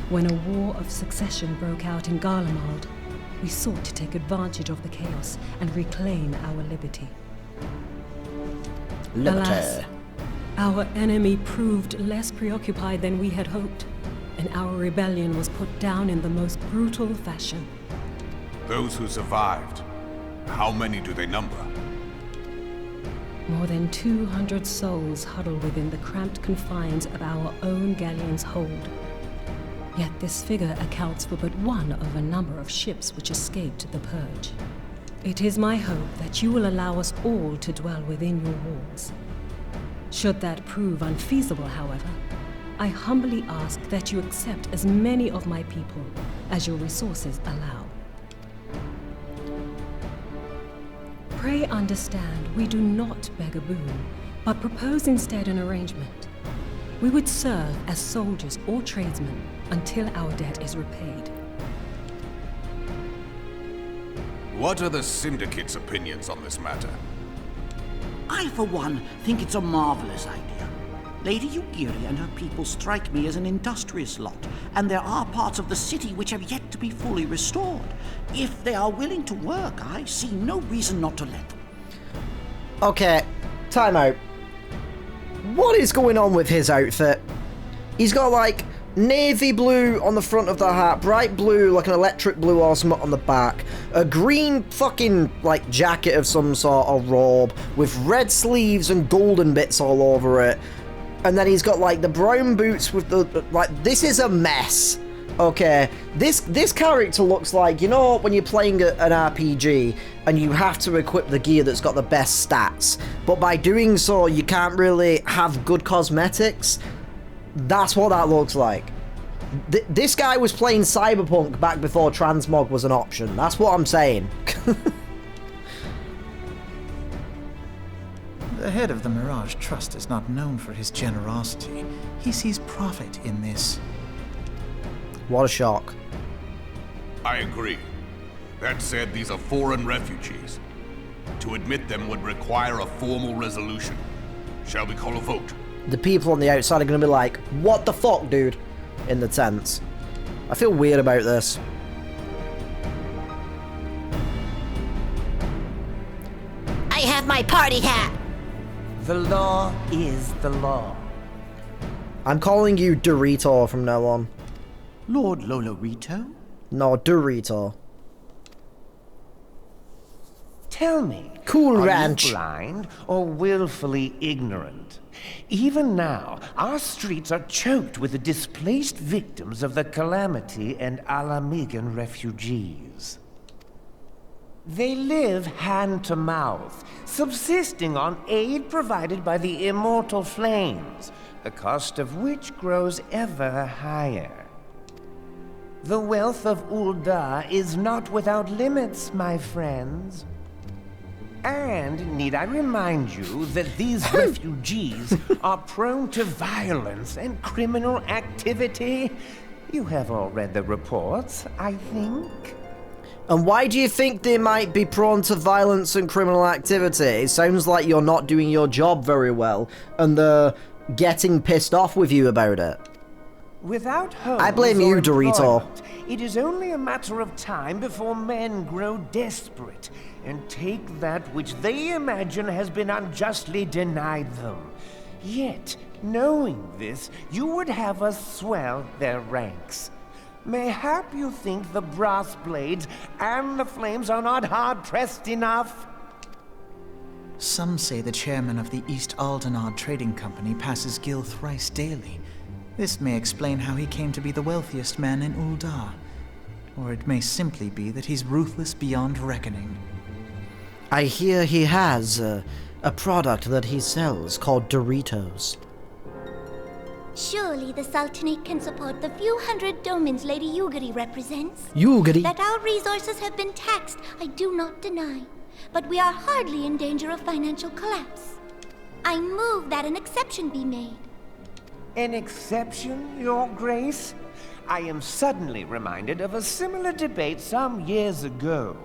when a war of succession broke out in Garlemald, we sought to take advantage of the chaos and reclaim our liberty. Alas, our enemy proved less preoccupied than we had hoped, and our rebellion was put down in the most brutal fashion. Those who survived, how many do they number? More than 200 souls huddle within the cramped confines of our own galleon's hold. Yet this figure accounts for but one of a number of ships which escaped the purge. It is my hope that you will allow us all to dwell within your walls. Should that prove unfeasible, however, I humbly ask that you accept as many of my people as your resources allow. Pray understand, we do not beg a boon, but propose instead an arrangement. We would serve as soldiers or tradesmen until our debt is repaid. What are the Syndicate's opinions on this matter? I, for one, think it's a marvelous idea. Lady Yugiri and her people strike me as an industrious lot, and there are parts of the city which have yet to be fully restored. If they are willing to work, I see no reason not to let them. Okay, time out. What is going on with his outfit? He's got like navy blue on the front of the hat, bright blue, like an electric blue or something on the back, a green fucking like jacket of some sort or robe with red sleeves and golden bits all over it, and then he's got like the brown boots with the like. This is a mess. Okay, this character looks like, you know, when you're playing an RPG and you have to equip the gear that's got the best stats, but by doing so you can't really have good cosmetics. That's what that looks like. This guy was playing Cyberpunk back before transmog was an option. That's what I'm saying. The head of the Mirage Trust is not known for his generosity. He sees profit in this. What a shock. I agree. That said, these are foreign refugees. To admit them would require a formal resolution. Shall we call a vote? The people on the outside are going to be like, what the fuck, dude? In the tents. I feel weird about this. I have my party hat! The law is the law. I'm calling you Dorito from now on. Lord Lolorito? No, Dorito. Tell me, Cool are Ranch. you blind or willfully ignorant? Even now, our streets are choked with the displaced victims of the Calamity and Alamigan refugees. They live hand to mouth, subsisting on aid provided by the immortal flames, the cost of which grows ever higher. The wealth of Ul'dah is not without limits, my friends. And need I remind you that these refugees are prone to violence and criminal activity? You have all read the reports, I think. And why do you think they might be prone to violence and criminal activity? It sounds like you're not doing your job very well, and they're getting pissed off with you about it. Without homes I blame or you, Dorito. employment, it is only a matter of time before men grow desperate and take that which they imagine has been unjustly denied them. Yet, knowing this, you would have us swell their ranks. Mayhap you think the brass blades and the flames are not hard-pressed enough? Some say the chairman of the East Aldenard Trading Company passes Gil thrice daily. This may explain how he came to be the wealthiest man in Ul'dah. Or it may simply be that he's ruthless beyond reckoning. I hear he has a product that he sells called Doritos. Surely the Sultanate can support the few hundred domins Lady Yugiri represents. Yugiri? That our resources have been taxed, I do not deny. But we are hardly in danger of financial collapse. I move that an exception be made. An exception, Your Grace? I am suddenly reminded of a similar debate some years ago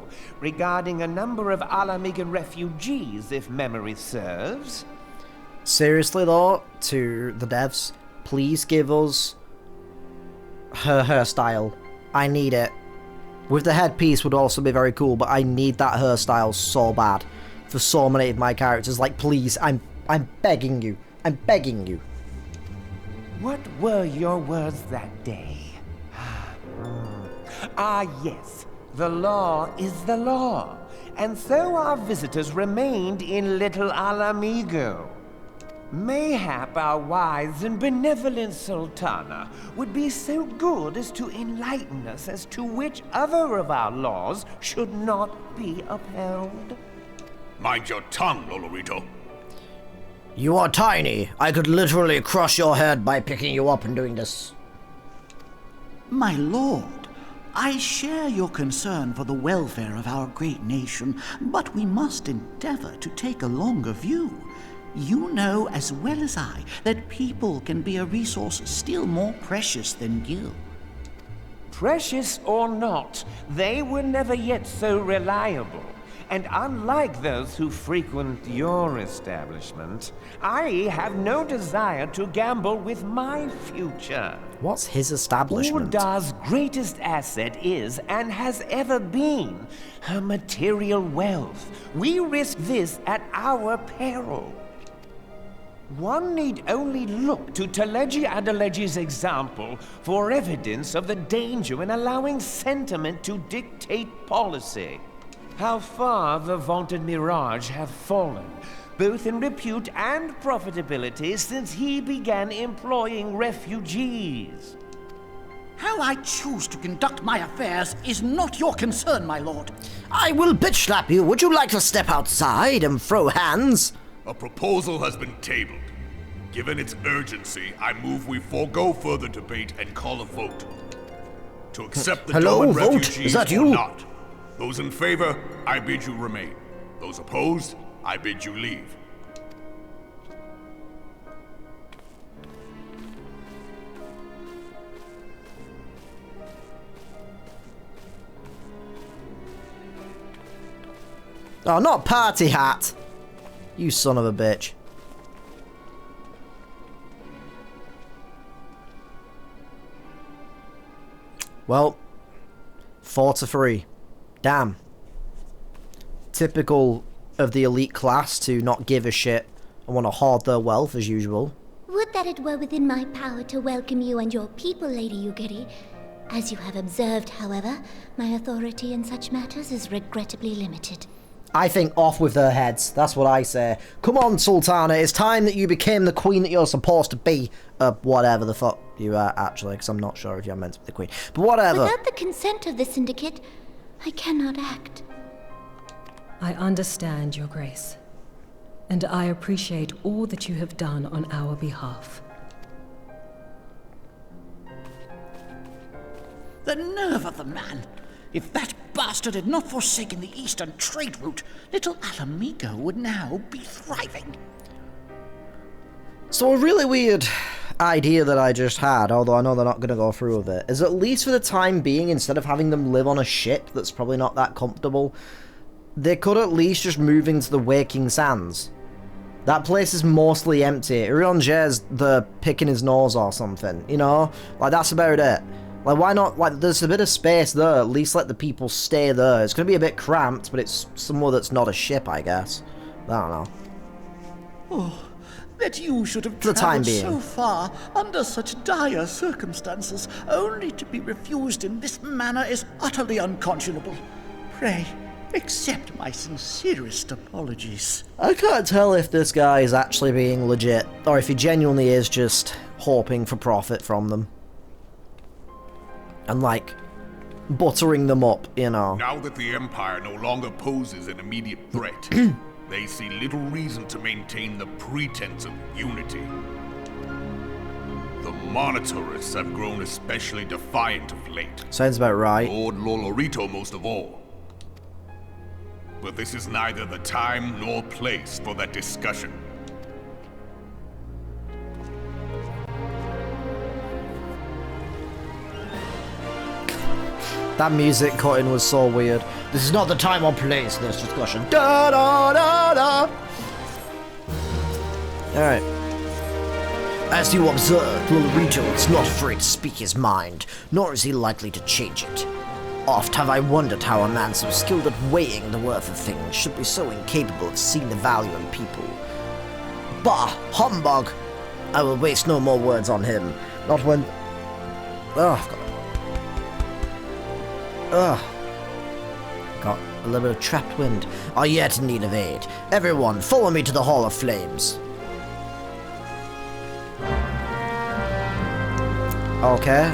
regarding a number of Alamigan refugees, if memory serves. Seriously though, to the devs, please give us her hairstyle. I need it. With the headpiece would also be very cool, but I need that hairstyle so bad for so many of my characters. Like, please, I'm begging you. I'm begging you. What were your words that day? Ah, yes. The law is the law. And so our visitors remained in Little Alamigo. Mayhap our wise and benevolent Sultana would be so good as to enlighten us as to which other of our laws should not be upheld. Mind your tongue, Lolorito. You are tiny. I could literally crush your head by picking you up and doing this. My lord, I share your concern for the welfare of our great nation, but we must endeavor to take a longer view. You know as well as I that people can be a resource still more precious than gil. Precious or not, they were never yet so reliable. And unlike those who frequent your establishment, I have no desire to gamble with my future. What's his establishment? Uldar's greatest asset is, and has ever been, her material wealth. We risk this at our peril. One need only look to Teleji Adeleji's example for evidence of the danger in allowing sentiment to dictate policy. How far the vaunted Mirage have fallen, both in repute and profitability, since he began employing refugees. How I choose to conduct my affairs is not your concern, my lord. I will bitch slap you. Would you like to step outside and throw hands? A proposal has been tabled. Given its urgency, I move we forego further debate and call a vote. To accept the Hello, Doman vote? refugees Is that or you? not. Those in favor, I bid you remain. Those opposed, I bid you leave. Oh, not party hat! You son of a bitch. Well, 4-3. Damn. Typical of the elite class to not give a shit and want to hoard their wealth as usual. Would that it were within my power to welcome you and your people, Lady Yugiri. As you have observed, however, my authority in such matters is regrettably limited. I think off with their heads. That's what I say. Come on, Sultana. It's time that you became the queen that you're supposed to be. Whatever the fuck you are, actually, because I'm not sure if you're meant to be the queen. But whatever. Without the consent of the Syndicate, I cannot act. I understand, Your Grace. And I appreciate all that you have done on our behalf. The nerve of the man! If that bastard had not forsaken the eastern trade route, little Alamigo would now be thriving. So a really weird idea that I just had, although I know they're not going to go through with it, is at least for the time being, instead of having them live on a ship that's probably not that comfortable, they could at least just move into the Waking Sands. That place is mostly empty. Urionger's the picking his nose or something, you know? Like, that's about it. Like, why not? Like, there's a bit of space there. At least let the people stay there. It's going to be a bit cramped, but it's somewhere that's not a ship, I guess. I don't know. Oh, that you should have For the time traveled being. so far under such dire circumstances, only to be refused in this manner is utterly unconscionable. Pray, accept my sincerest apologies. I can't tell if this guy is actually being legit, or if he genuinely is just hoping for profit from them. And, like, buttering them up, you know. Now that the Empire no longer poses an immediate threat, they see little reason to maintain the pretense of unity. The Monitorists have grown especially defiant of late. Sounds about right. Lord Lolorito most of all. But this is neither the time nor place for that discussion. That music cutting was so weird. This is not the time or place for this discussion. Da da da da! Alright. As you observe, Lolorito is not afraid to speak his mind, nor is he likely to change it. Oft have I wondered how a man so skilled at weighing the worth of things should be so incapable of seeing the value in people. Bah, humbug! I will waste no more words on him. Not when... Oh, ugh. Got a little bit of trapped wind. Are yet in need of aid. Everyone, follow me to the Hall of Flames. Okay,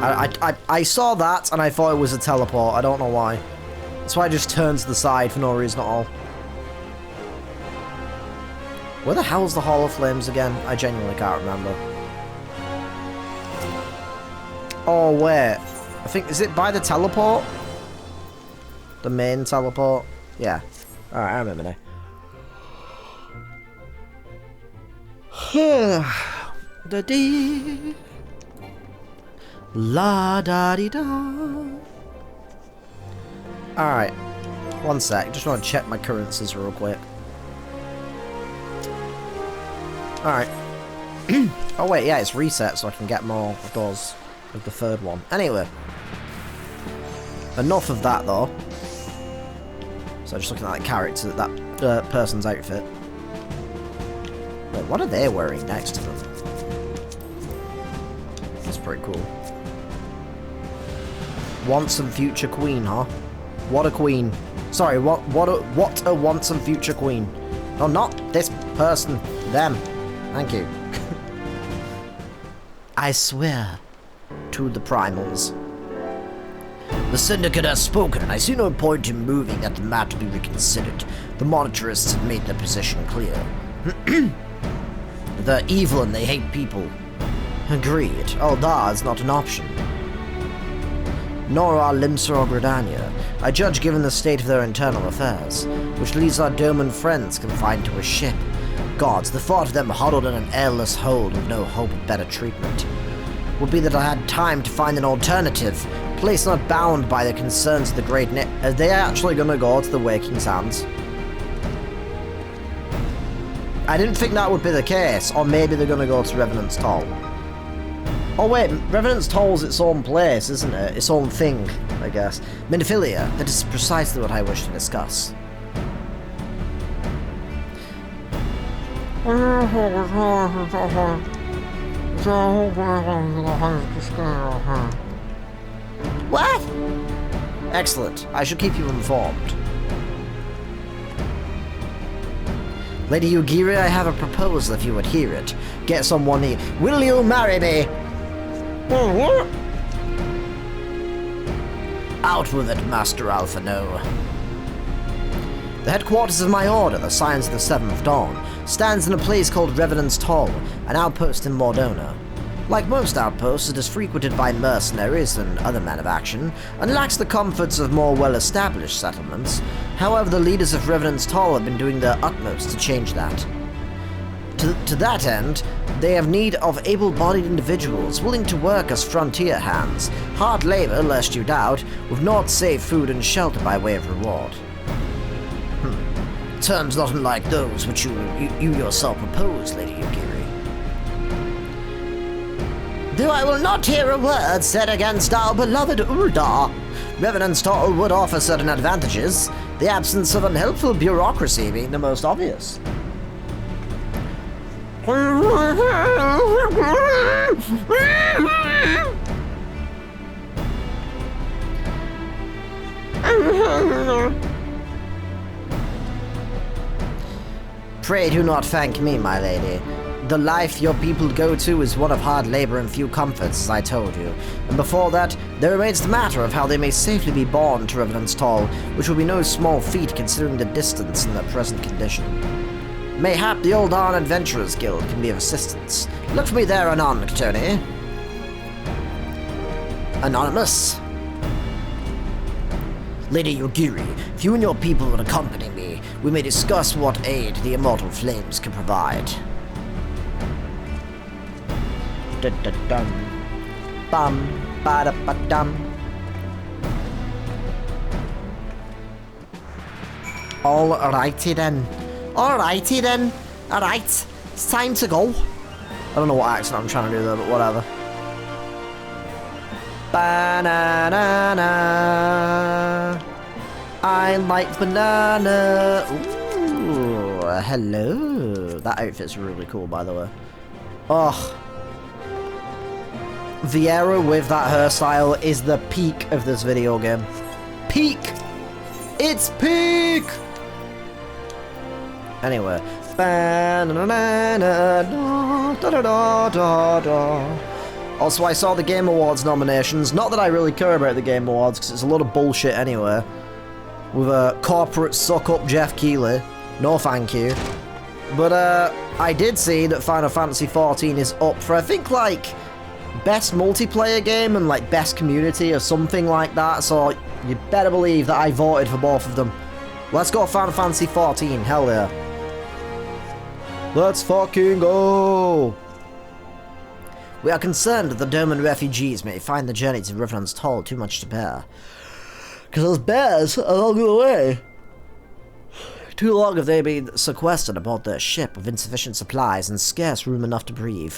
I saw that and I thought it was a teleport. I don't know why. That's why I just turned to the side for no reason at all. Where the hell's the Hall of Flames again? I genuinely can't remember. Oh, wait. I think, is it by the teleport? The main teleport? Yeah. Alright, I remember now. La da di da. Alright. One sec. Just want to check my currencies real quick. Alright. Oh wait, yeah, it's reset so I can get more of those with the third one. Anyway. Enough of that though. So just looking at that character, that person's outfit. Wait, what are they wearing next to them? That's pretty cool. Once and future queen, huh? What a queen. Sorry, what a once and future queen. No, not this person. Them. Thank you. I swear to the primals. The Syndicate has spoken, and I see no point in moving that the matter be reconsidered. The monetarists have made their position clear. They're evil and they hate people. Agreed. Eldar is not an option. Nor are Limsa or Gridania. I judge given the state of their internal affairs, which leaves our Doman friends confined to a ship. Gods, the thought of them huddled in an airless hold with no hope of better treatment would be that I had time to find an alternative, place not bound by the concerns of the Great Are they actually gonna go to the Waking Sands? I didn't think that would be the case, or maybe they're gonna go to Revenant's Toll. Oh wait, Revenant's Toll's its own place, isn't it? Its own thing, I guess. Minophilia, that is precisely what I wish to discuss. What? Excellent. I shall keep you informed. Lady Yugiri, I have a proposal if you would hear it. Get someone here. Will you marry me? Out with it, Master Alphano. The headquarters of my order, the Scions of the Seventh Dawn, stands in a place called Revenant's Toll, an outpost in Mordona. Like most outposts, it is frequented by mercenaries and other men of action, and lacks the comforts of more well-established settlements. However, the leaders of Revenant's Toll have been doing their utmost to change that. To that end, they have need of able-bodied individuals willing to work as frontier hands, hard labor, lest you doubt, with naught save food and shelter by way of reward. Terms not unlike those which you yourself propose, Lady Yugiri. Though I will not hear a word said against our beloved Uldar, Revenant's Toll would offer certain advantages, the absence of unhelpful bureaucracy being the most obvious. Pray do not thank me, my lady. The life your people go to is one of hard labor and few comforts, as I told you. And before that, there remains the matter of how they may safely be borne to Revenant's Toll, which will be no small feat considering the distance and their present condition. Mayhap the Old Arn Adventurers Guild can be of assistance. Look for me there anon, Tony. Anonymous. Lady Yugiri, if you and your people would accompany me, we may discuss what aid the immortal flames can provide. Dum bum ba da ba dum. Alrighty then. Alrighty then. Alright. It's time to go. I don't know what accent I'm trying to do there, but whatever. Banana. I like banana. Ooh, hello. That outfit's really cool, by the way. Oh. Viera with that hairstyle is the peak of this video game. Peak! It's peak! Anyway. Also, I saw the Game Awards nominations. Not that I really care about the Game Awards, because it's a lot of bullshit anyway. With a corporate suck-up Jeff Keighley. No thank you. But, I did see that Final Fantasy XIV is up for, I think, like, best multiplayer game and, like, best community or something like that. So, you better believe that I voted for both of them. Let's go Final Fantasy XIV. Hell yeah. Let's fucking go! We are concerned that the Doman refugees may find the journey to Revenant's Toll too much to bear. Because those bears are along the way. Too long have they been sequestered aboard their ship with insufficient supplies and scarce room enough to breathe,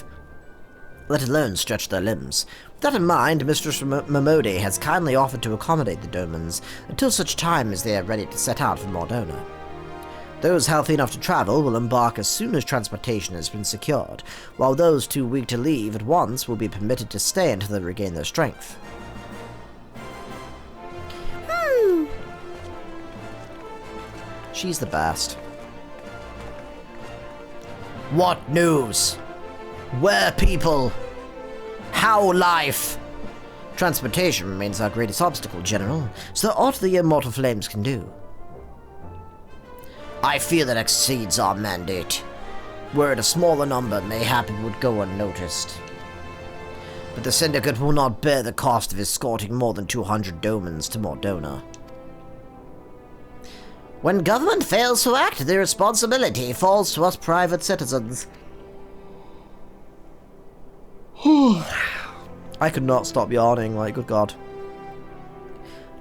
let alone stretch their limbs. With that in mind, Mistress Momodi has kindly offered to accommodate the Domans until such time as they are ready to set out for Mordona. Those healthy enough to travel will embark as soon as transportation has been secured, while those too weak to leave at once will be permitted to stay until they regain their strength. She's the best. What news? Where people? How life? Transportation remains our greatest obstacle, General, so aught the immortal flames can do. I fear that exceeds our mandate. Were it a smaller number, mayhap it would go unnoticed. But the Syndicate will not bear the cost of escorting more than 200 Domans to Mordona. When government fails to act, the responsibility falls to us private citizens. I could not stop yawning, like, good God.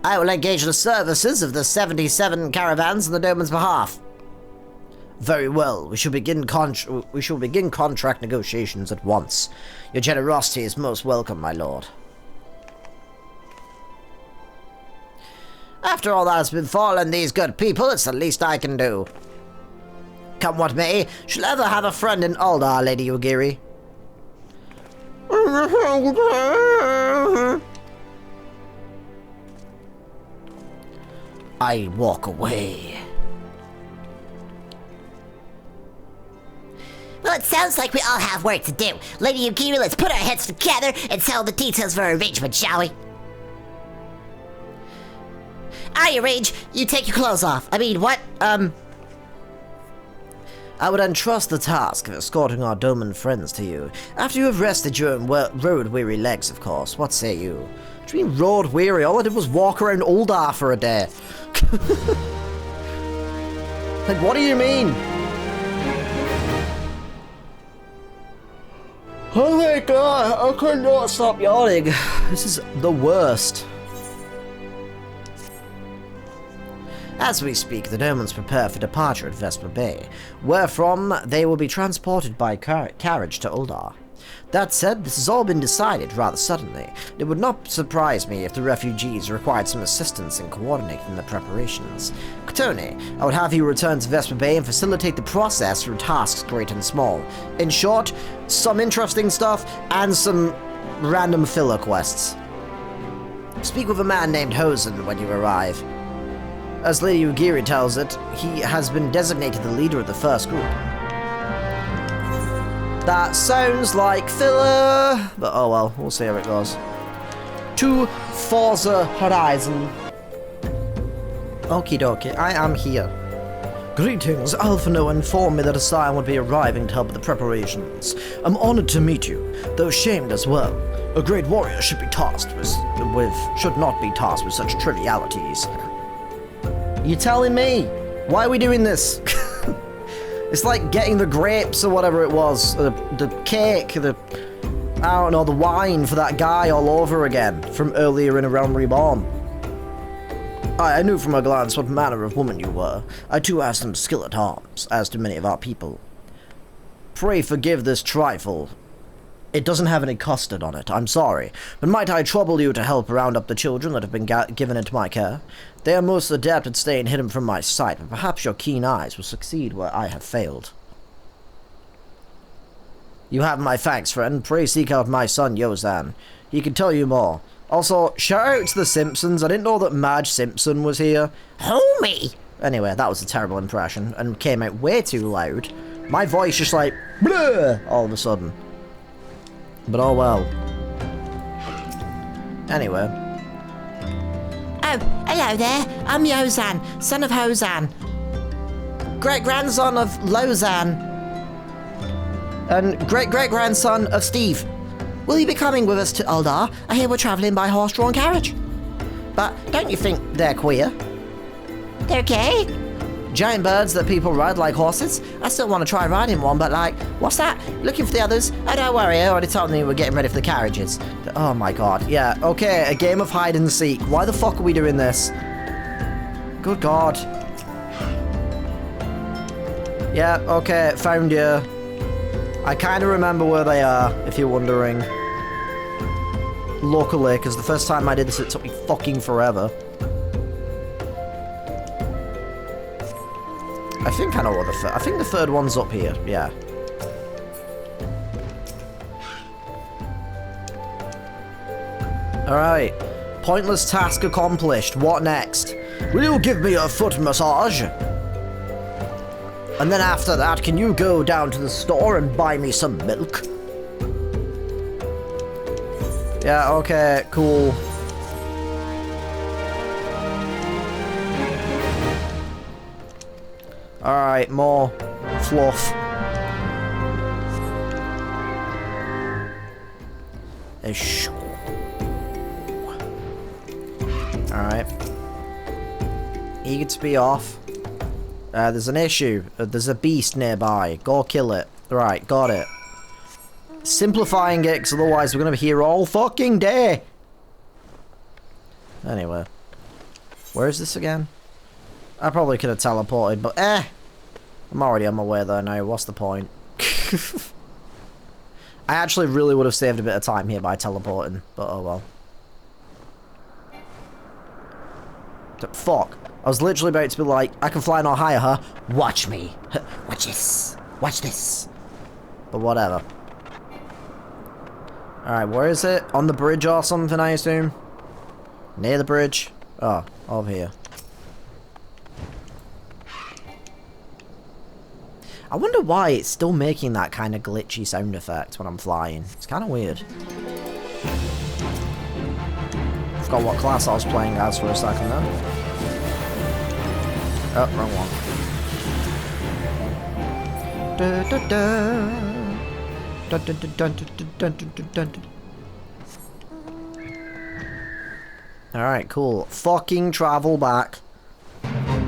I will engage the services of the 77 caravans on the Doman's behalf. Very well, we shall begin contract negotiations at once. Your generosity is most welcome, my lord. After all that has befallen these good people, it's the least I can do. Come what may, shall ever have a friend in Uldar, Lady Ugiri. I walk away. Well, it sounds like we all have work to do. Lady Ugiri, let's put our heads together and settle the details for our arrangement, shall we? I arrange, you take your clothes off. I mean, what? I would entrust the task of escorting our Doman friends to you, after you have rested your road-weary legs, of course. What say you? What do you mean road-weary? All I did was walk around Uldar for a day. Like, what do you mean? Oh my god, I could not stop yawning. This is the worst. As we speak, the Domans prepare for departure at Vesper Bay, wherefrom they will be transported by carriage to Uldar. That said, this has all been decided rather suddenly. It would not surprise me if the refugees required some assistance in coordinating the preparations. Kotone, I would have you return to Vesper Bay and facilitate the process through tasks great and small. In short, some interesting stuff and some random filler quests. Speak with a man named Hosen when you arrive. As Lady Ugiri tells it, he has been designated the leader of the first group. That sounds like filler, but oh well, we'll see how it goes. To Forza Horizon. Okie dokie, I am here. Greetings, Alphano informed me that a scion would be arriving to help with the preparations. I'm honored to meet you, though shamed as well. A great warrior should not be tasked with such trivialities. You telling me? Why are we doing this? It's like getting the grapes or whatever it was, the cake, I don't know, the wine for that guy all over again from earlier in A Realm Reborn. I knew from a glance what manner of woman you were. I too have some skill at arms, as do many of our people. Pray forgive this trifle. It doesn't have any custard on it, I'm sorry, but might I trouble you to help round up the children that have been given into my care? They are most adept at staying hidden from my sight, but perhaps your keen eyes will succeed where I have failed. You have my thanks, friend. Pray seek out my son, Yozan. He can tell you more. Also, shout out to the Simpsons. I didn't know that Madge Simpson was here. Homie! Anyway, that was a terrible impression, and came out way too loud. My voice just like, bleh, all of a sudden. But oh well. Anyway. Oh, hello there. I'm Yozan, son of Hosan. Great-grandson of Lozan. And great-great-grandson of Steve. Will you be coming with us to Uldar? I hear we're travelling by horse-drawn carriage. But don't you think they're queer? They're gay? Giant birds that people ride like horses? I still want to try riding one, but like, what's that? Looking for the others? Oh, don't worry, I already told them we're getting ready for the carriages. Oh my god, yeah, okay, a game of hide and seek. Why the fuck are we doing this? Good god. Yeah, okay, found you. I kind of remember where they are, if you're wondering. Luckily, because the first time I did this, it took me fucking forever. I think I know what I think the third one's up here, yeah. Alright. Pointless task accomplished. What next? Will you give me a foot massage? And then after that, can you go down to the store and buy me some milk? Yeah, okay, cool. Alright, more fluff. Alright. Eager to be off. There's an issue. There's a beast nearby. Go kill it. Right, got it. Simplifying it, because otherwise we're going to be here all fucking day. Anyway. Where is this again? I probably could have teleported, but I'm already on my way there now. What's the point? I actually really would have saved a bit of time here by teleporting, but oh well. Fuck. I was literally about to be like, I can fly no higher, huh? Watch me. Watch this. Watch this. But whatever. Alright, where is it? On the bridge or something, I assume? Near the bridge? Oh, over here. I wonder why it's still making that kind of glitchy sound effect when I'm flying. It's kind of weird. Forgot what class I was playing as for a second then. Oh, wrong one. Alright, cool. Fucking travel back.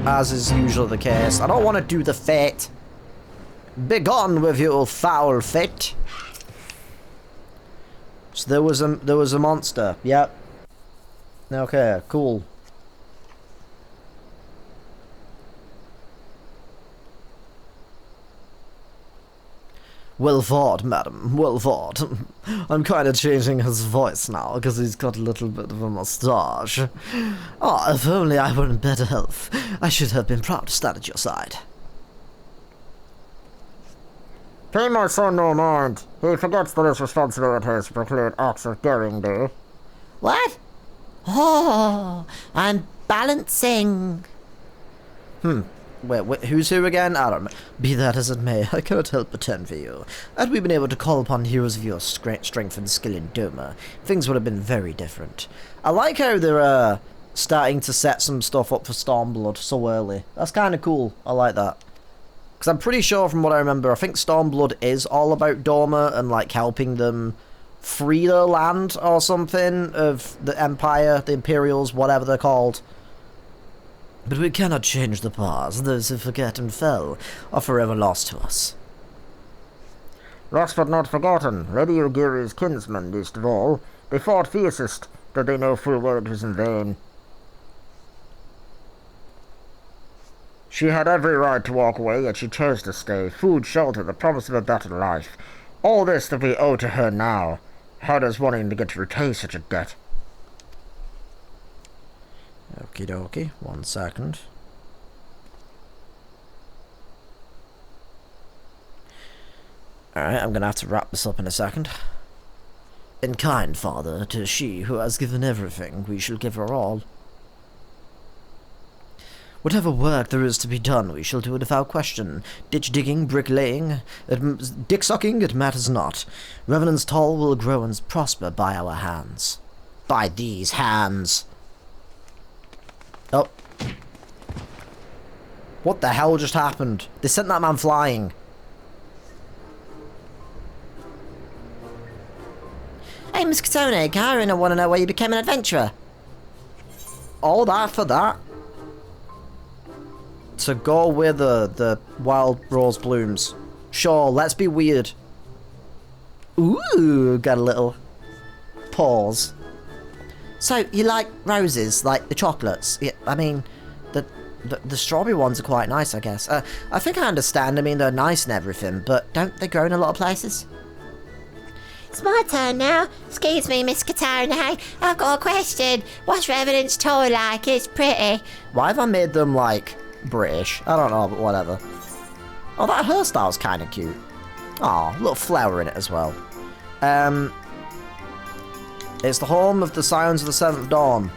As is usually the case. I don't want to do the fate. Begone with your foul fate. So there was a monster. Yep. Okay, cool. Well fought, madam. Well fought. I'm kind of changing his voice now, because he's got a little bit of a moustache. Ah, if only I were in better health. I should have been proud to stand at your side. Pay my son no mind. He forgets that his responsibilities preclude acts of daring do. What? Oh, I'm balancing. Wait, who's who again? I don't know. Be that as it may, I cannot help but tend for you. Had we been able to call upon heroes of your strength and skill in Doma, things would have been very different. I like how they're starting to set some stuff up for Stormblood so early. That's kind of cool. I like that. Because I'm pretty sure from what I remember, I think Stormblood is all about Doma and like helping them free their land or something of the Empire, the Imperials, whatever they're called. But we cannot change the past. Those who forget and fell are forever lost to us. Lost but not forgotten. Lady Yugiri's kinsmen, least of all. They fought fiercest, though they know full well it was in vain. She had every right to walk away, yet she chose to stay. Food, shelter, the promise of a better life. All this that we owe to her now. How does one begin to repay such a debt? Okie dokie, 1 second. Alright, I'm gonna have to wrap this up in a second. In kind, father, to she who has given everything, we shall give her all. Whatever work there is to be done, we shall do it without question. Ditch digging, bricklaying, dick sucking, it matters not. Revenant's Toll will grow and prosper by our hands. By these hands. Oh. What the hell just happened? They sent that man flying. Hey, Miss Katone, Karen, I want to know why you became an adventurer. All that for that? to go with the wild rose blooms. Sure, let's be weird. Ooh, got a little pause. So, you like roses, like the chocolates? Yeah, I mean, the strawberry ones are quite nice, I guess. I think I understand. I mean, they're nice and everything, but don't they grow in a lot of places? It's my turn now. Excuse me, Miss Katana. I've got a question. What's Revenant's toy like? It's pretty. Why have I made them, like, British? I don't know, but whatever. Oh, that hairstyle's kind of cute. Oh, a little flower in it as well. It's the home of the Scions of the Seventh Dawn.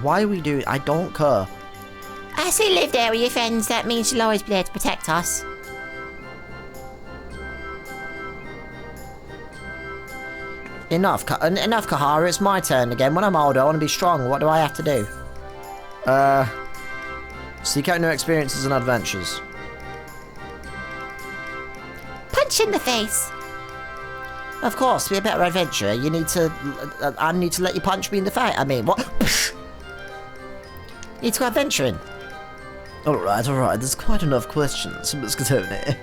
Why are we doing... I don't care. As we live there with your friends, that means you'll always be there to protect us. Enough, Kahara. It's my turn again. When I'm older, I want to be strong. What do I have to do? Seek out new experiences and adventures. Punch in the face. Of course, to be a better adventurer, you need to... I need to let you punch me in the face. I mean, what? Need to go adventuring. Alright. There's quite enough questions, Miss Katoni.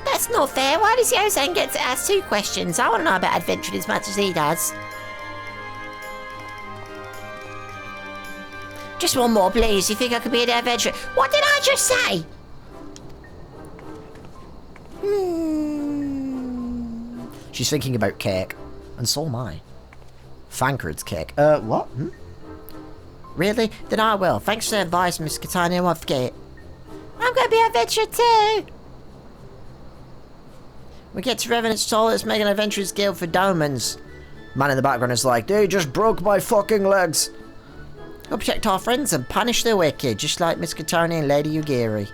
That's not fair. Why does Yozan get to ask 2 questions? I want to know about adventuring as much as he does. Just one more, please. You think I could be an adventurer? What did I just say? She's thinking about cake. And so am I. Thancred's cake. What? Really? Then I will. Thanks for the advice, Miss Katani. I won't forget. I'm going to be an adventurer too. We get to Revenant's Toll, let's make an adventurers guild for Domans. Man in the background is like, they just broke my fucking legs. Go protect our friends and punish the wicked, just like Miss Katoni and Lady Ugiri.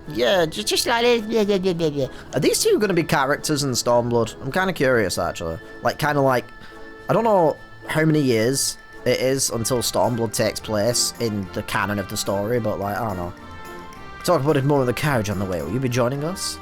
Yeah, just like... Are these two going to be characters in Stormblood? I'm kind of curious, actually. Like, kind of like... I don't know how many years it is until Stormblood takes place in the canon of the story, but, like, I don't know. Talk about it more in the carriage on the way. Will you be joining us?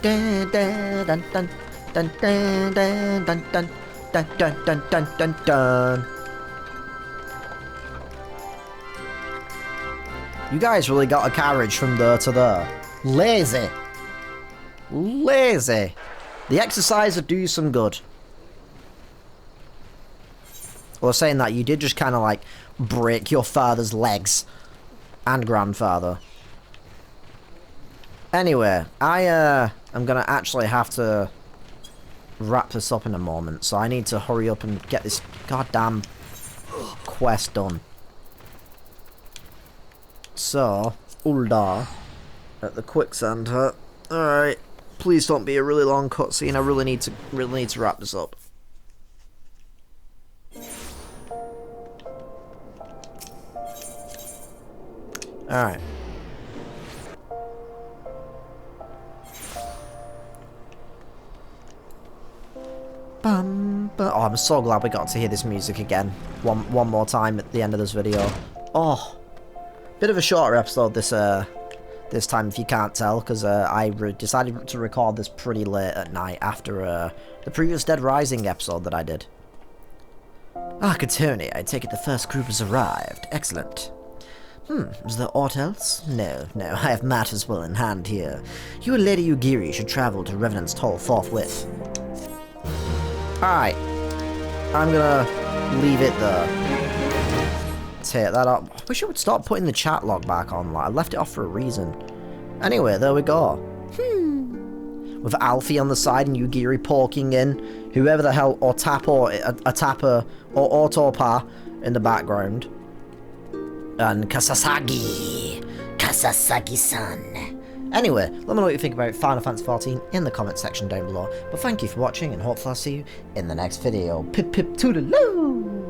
Dun dun dun dun dun dun dun dun dun dun dun dun dun dun. You guys really got a carriage from there to there. Lazy. Lazy. The exercise would do you some good. Well, saying that, you did just kind of like break your father's legs. And grandfather. Anyway, I'm going to actually have to wrap this up in a moment. So I need to hurry up and get this goddamn quest done. So, Uldar at the quicksand hut. Alright, please don't be a really long cutscene. I really need to wrap this up. Alright. Oh, I'm so glad we got to hear this music again. One more time at the end of this video. Oh. Bit of a shorter episode this time, if you can't tell, because I decided to record this pretty late at night after the previous Dead Rising episode that I did. Ah, Katoni, I take it the first group has arrived. Excellent. Is there aught else? No, I have matters well in hand here. You and Lady Ugiri should travel to Revenant's Toll forthwith. Alright. I'm gonna leave it there. Take that up. I wish I would stop putting the chat log back on. Like, I left it off for a reason. Anyway, there we go. With Alfie on the side and Ugiri poking in. Whoever the hell, or Tapper, or Autopa in the background. And Kasasagi-san. Anyway, let me know what you think about Final Fantasy XIV in the comment section down below. But thank you for watching, and hopefully I'll see you in the next video. Pip pip toodaloo!